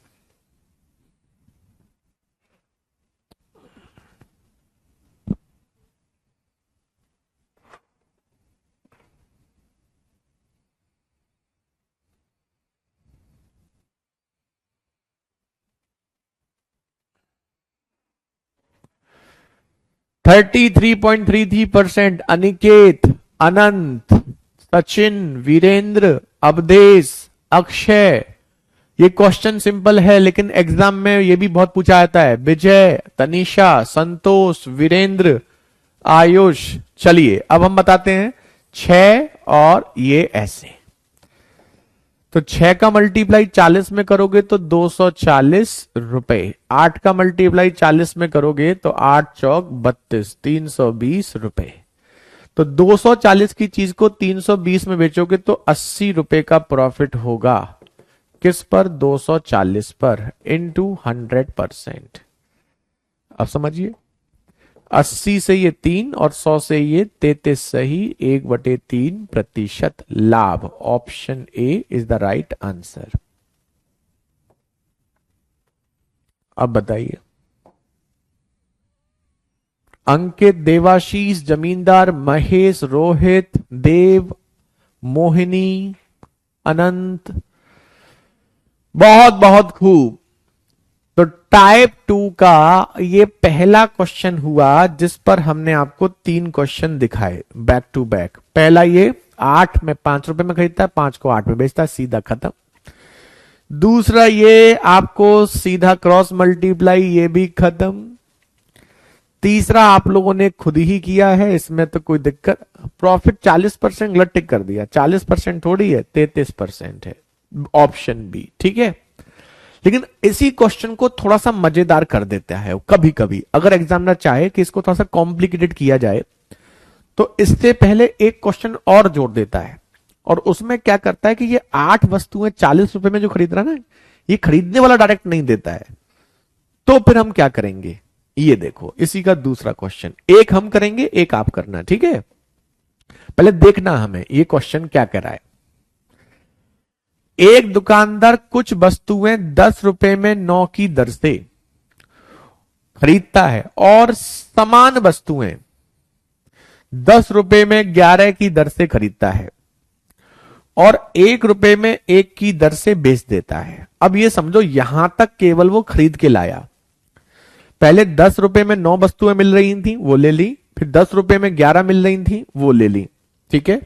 थर्टी 3.33%। अनिकेत, अनंत, सचिन, वीरेंद्र, अवधेश, अक्षय। ये क्वेश्चन सिंपल है लेकिन एग्जाम में ये भी बहुत पूछा जाता है। विजय, तनिषा, संतोष, वीरेंद्र, आयुष। चलिए अब हम बताते हैं 6 और ये ऐसे। तो 6 का मल्टीप्लाई 40 में करोगे तो 240 रुपए। 8 का मल्टीप्लाई 40 में करोगे तो 8 चौक 32, 320 रुपए। तो 240 की चीज को 320 में बेचोगे तो 80 रुपए का प्रॉफिट होगा। किस पर? 240 पर, इंटू 100%। अब समझिए, 80 से ये 3 और 100 से ये 33 सही, 1/3% लाभ। Option A is the right answer. अब बताइए। अंकित, देवाशीष, जमींदार, महेश, रोहित, देव, मोहिनी, अनंत। बहुत बहुत खूब। तो टाइप 2 का ये पहला क्वेश्चन हुआ जिस पर हमने आपको 3 क्वेश्चन दिखाए बैक टू बैक। पहला ये 8 में 5 रुपए में खरीदता है, 5 को 8 में बेचता है, सीधा खत्म। दूसरा ये आपको सीधा क्रॉस मल्टीप्लाई, ये भी खत्म। तीसरा आप लोगों ने खुद ही किया है, इसमें तो कोई दिक्कत। प्रॉफिट 40% गलत टिक कर दिया, 40% थोड़ी है, 33% है। ऑप्शन बी ठीक है। लेकिन इसी क्वेश्चन को थोड़ा सा मजेदार कर देता है कभी कभी। अगर एग्जामिनर चाहे कि इसको थोड़ा सा कॉम्प्लिकेटेड किया जाए तो इससे पहले एक क्वेश्चन और जोड़ देता है, और उसमें क्या करता है कि ये 8 वस्तुएं 40 रुपए में जो खरीद रहा है ना, ये खरीदने वाला डायरेक्ट नहीं देता है। तो फिर हम क्या करेंगे, ये देखो इसी का दूसरा क्वेश्चन। एक हम करेंगे, एक आप करना, ठीक है। पहले देखना हमें ये क्वेश्चन क्या कह रहा है। एक दुकानदार कुछ वस्तुएं 10 रुपए में 9 की दर से खरीदता है और समान वस्तुएं 10 रुपए में 11 की दर से खरीदता है और 1 रुपए में 1 की दर से बेच देता है। अब ये समझो यहां तक केवल वो खरीद के लाया। पहले 10 रुपए में 9 वस्तुएं मिल रही थी, वो ले ली। फिर 10 रुपए में 11 मिल रही थी, वो ले ली, ठीक है।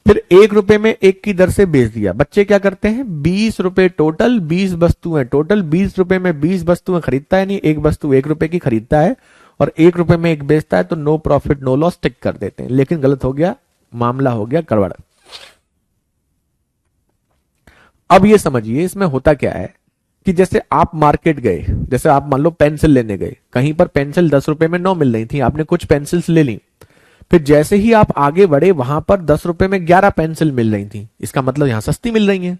फिर 1 रुपए में 1 की दर से बेच दिया। बच्चे क्या करते हैं, 20 रुपए टोटल, 20 वस्तुएं टोटल, 20 रुपए में 20 वस्तुएं खरीदता है, नहीं, एक वस्तु 1 रुपए की खरीदता है और 1 रुपए में 1 बेचता है, तो नो प्रॉफिट नो लॉस टिक कर देते हैं। लेकिन गलत हो गया, मामला हो गया गड़बड़। अब ये समझिए इसमें होता क्या है कि जैसे आप मार्केट गए, जैसे आप मान लो पेंसिल लेने गए, कहीं पर पेंसिल 10 रुपए में 9 मिल रही थी, आपने कुछ पेंसिल्स ले ली। फिर जैसे ही आप आगे बढ़े वहां पर 10 रुपए में 11 पेंसिल मिल रही थी, इसका मतलब यहां सस्ती मिल रही है।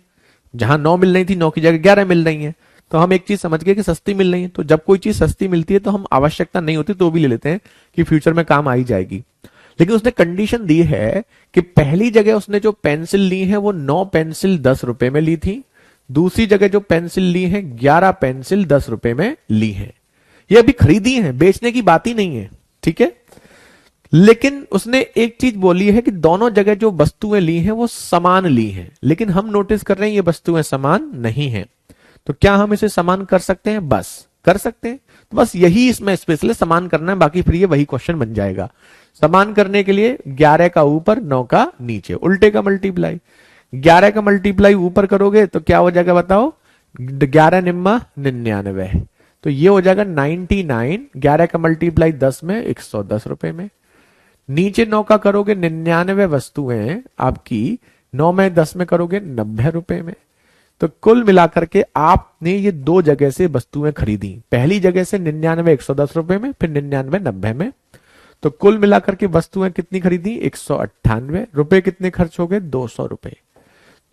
जहां 9 मिल रही थी, 9 की जगह 11 मिल रही है। तो हम एक चीज समझ गए कि सस्ती मिल रही है। तो जब कोई चीज सस्ती मिलती है तो हम आवश्यकता नहीं होती तो भी ले लेते हैं कि फ्यूचर में काम आई जाएगी। लेकिन उसने कंडीशन दी है कि पहली जगह उसने जो पेंसिल ली है वो 9 पेंसिल 10 रुपए में ली थी, दूसरी जगह जो पेंसिल ली है 11 पेंसिल 10 रुपए में ली है। ये अभी खरीदी है, बेचने की बात ही नहीं है, ठीक है। लेकिन उसने एक चीज बोली है कि दोनों जगह जो वस्तुएं ली हैं वो समान ली हैं, लेकिन हम नोटिस कर रहे हैं ये वस्तुएं समान नहीं हैं। तो क्या हम इसे समान कर सकते हैं? बस कर सकते हैं। तो बस यही इसमें स्पेशल समान करना है, बाकी फिर ये वही क्वेश्चन बन जाएगा। समान करने के लिए 11 का ऊपर 9 का नीचे, उल्टे का मल्टीप्लाई। 11 का मल्टीप्लाई ऊपर करोगे तो क्या हो जाएगा बताओ, 11 निम्मा 99, तो ये हो जाएगा 99, 11 का मल्टीप्लाई 10 में 110 रुपए में। नीचे 9 का करोगे 99 वस्तुएं आपकी, 9 में 10 में करोगे 90 रुपए में। तो कुल मिलाकर के आपने ये दो जगह से वस्तुएं खरीदी, पहली जगह से 99 110 रुपए में, फिर 99 90 में। तो कुल मिलाकर के वस्तुएं कितनी खरीदी, 198 रुपए। कितने खर्च हो गए, 200 रुपए।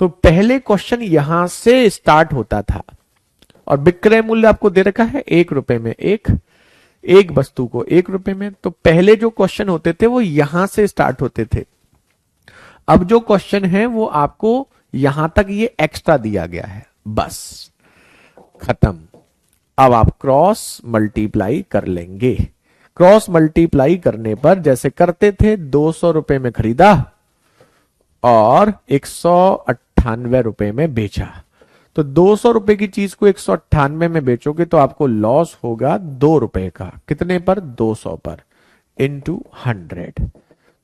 तो पहले क्वेश्चन यहां से स्टार्ट होता था और विक्रय मूल्य आपको दे रखा है 1 रुपए में, एक वस्तु को 1 रुपए में। तो पहले जो क्वेश्चन होते थे वो यहां से स्टार्ट होते थे। अब जो क्वेश्चन है वो आपको यहां तक ये एक्स्ट्रा दिया गया है, बस खत्म। अब आप क्रॉस मल्टीप्लाई कर लेंगे। क्रॉस मल्टीप्लाई करने पर जैसे करते थे 200 रुपए में खरीदा और 198 रुपए में बेचा। तो 200 रुपए की चीज को 198 में बेचोगे तो आपको लॉस होगा 2 रुपए का। कितने पर, 200 पर, इंटू 100।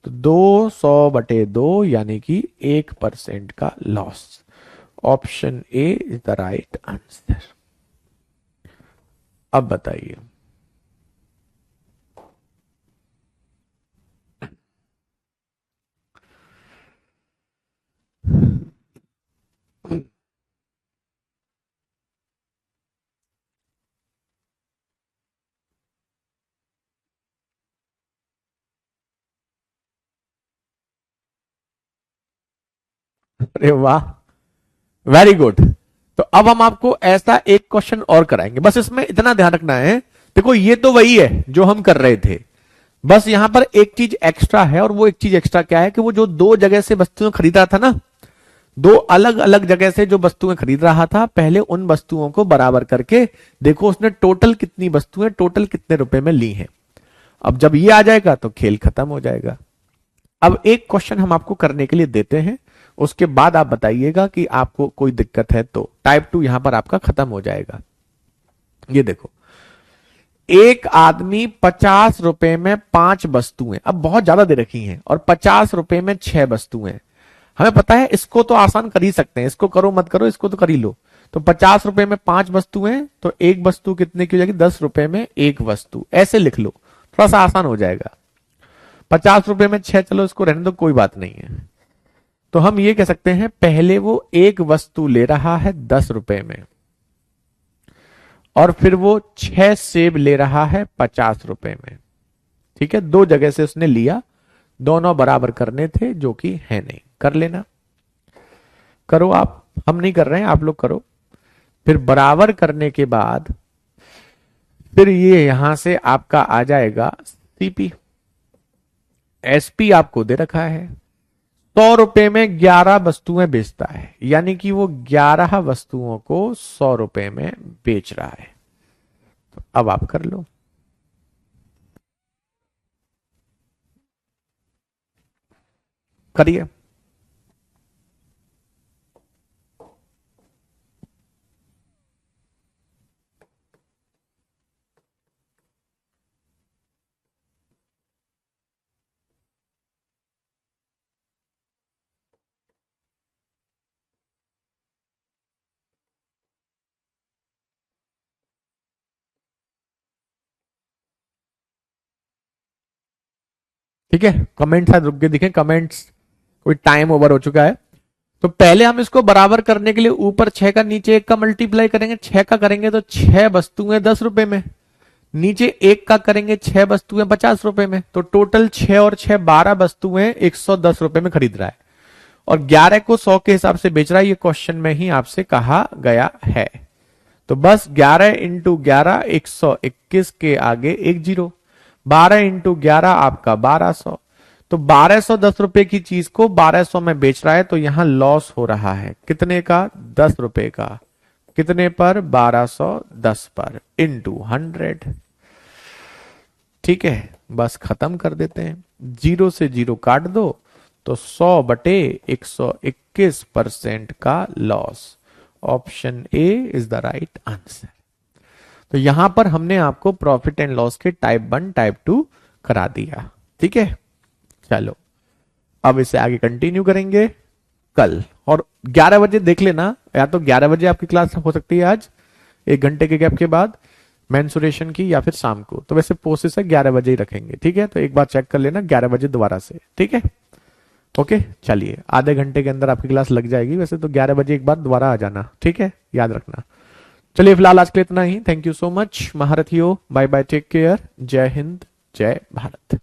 तो 200/2 यानी कि 1% का loss. Option A is the right answer. अब बताइए, अरे वाह, वेरी गुड। तो अब हम आपको ऐसा एक क्वेश्चन और कराएंगे, बस इसमें इतना ध्यान रखना है। देखो ये तो वही है जो हम कर रहे थे, बस यहां पर एक चीज एक्स्ट्रा है। और वो एक चीज एक्स्ट्रा क्या है कि वो जो दो जगह से वस्तुएं खरीदा था ना, दो अलग अलग जगह से जो वस्तुएं खरीद रहा था, पहले उन वस्तुओं को बराबर करके देखो उसने टोटल कितनी वस्तुएं, टोटल कितने रुपए में ली हैं। अब जब ये आ जाएगा तो खेल खत्म हो जाएगा। अब एक क्वेश्चन हम आपको करने के लिए देते हैं, उसके बाद आप बताइएगा कि आपको कोई दिक्कत है तो। टाइप 2 यहां पर आपका खत्म हो जाएगा। ये देखो, एक आदमी 50 रुपए में 5 वस्तुएं, अब बहुत ज्यादा दे रखी हैं, और 50 रुपए में 6 वस्तुएं। हमें पता है इसको तो आसान कर ही सकते हैं, इसको करो मत करो, इसको तो कर ही लो। तो 50 रुपए में 5 वस्तुएं, तो एक वस्तु कितने की हो जाएगी, 10 रुपए में एक वस्तु, ऐसे लिख लो, थोड़ा सा आसान हो जाएगा। 50 रुपए में 6, चलो इसको रहने दो, कोई बात नहीं है। तो हम ये कह सकते हैं पहले वो एक वस्तु ले रहा है 10 रुपए में, और फिर वो 6 सेब ले रहा है 50 रुपए में। ठीक है, दो जगह से उसने लिया, दोनों बराबर करने थे जो कि है नहीं। कर लेना, करो आप, हम नहीं कर रहे हैं, आप लोग करो। फिर बराबर करने के बाद फिर ये यहां से आपका आ जाएगा सीपी। एसपी आपको दे रखा है, 100 रुपए में 11 वस्तुएं बेचता है, यानी कि वो 11 वस्तुओं को 100 रुपए में बेच रहा है। तो अब आप कर लो, करिए। ठीक है, कमेंट शायद रुक के दिखे, कमेंट्स कोई टाइम ओवर हो चुका है। तो पहले हम इसको बराबर करने के लिए ऊपर 6 का नीचे 1 का मल्टीप्लाई करेंगे। 6 का करेंगे तो 6 वस्तुएं 10 रुपए में, नीचे 1 का करेंगे 6 वस्तुएं 50 रुपए में। तो टोटल 6 और 6 12 वस्तुएं 110 रुपए में खरीद रहा है, और 11 को 100 के हिसाब से बेच रहा है। ये क्वेश्चन में ही आपसे कहा गया है। तो बस 11 इंटू 11 121 के आगे एक जीरो, 12 इंटू 11 आपका 1200। तो 1210 रुपए की चीज को 1200 में बेच रहा है, तो यहां लॉस हो रहा है कितने का, 10 रुपए का। कितने पर, 1210 पर, इंटू 100। ठीक है, बस खत्म कर देते हैं, जीरो से जीरो काट दो, तो 100/121% का loss. Option A is the right answer. तो यहां पर हमने आपको प्रॉफिट एंड लॉस के टाइप 1 टाइप 2 करा दिया। ठीक है, चलो अब इसे आगे कंटिन्यू करेंगे कल। और 11 बजे देख लेना, या तो 11 बजे आपकी क्लास हो सकती है आज 1 घंटे के गैप के बाद मेंसुरेशन की, या फिर शाम को। तो वैसे प्रोसेस है 11 बजे ही रखेंगे, ठीक है। तो एक बार चेक कर लेना 11 बजे दोबारा से, ठीक है। ओके, चलिए आधे घंटे के अंदर आपकी क्लास लग जाएगी। वैसे तो 11 बजे एक बार दोबारा आ जाना, ठीक है, याद रखना। चलिए फिलहाल आज के लिए इतना ही। थैंक यू सो मच महारथियों, बाय बाय, टेक केयर, जय हिंद, जय भारत।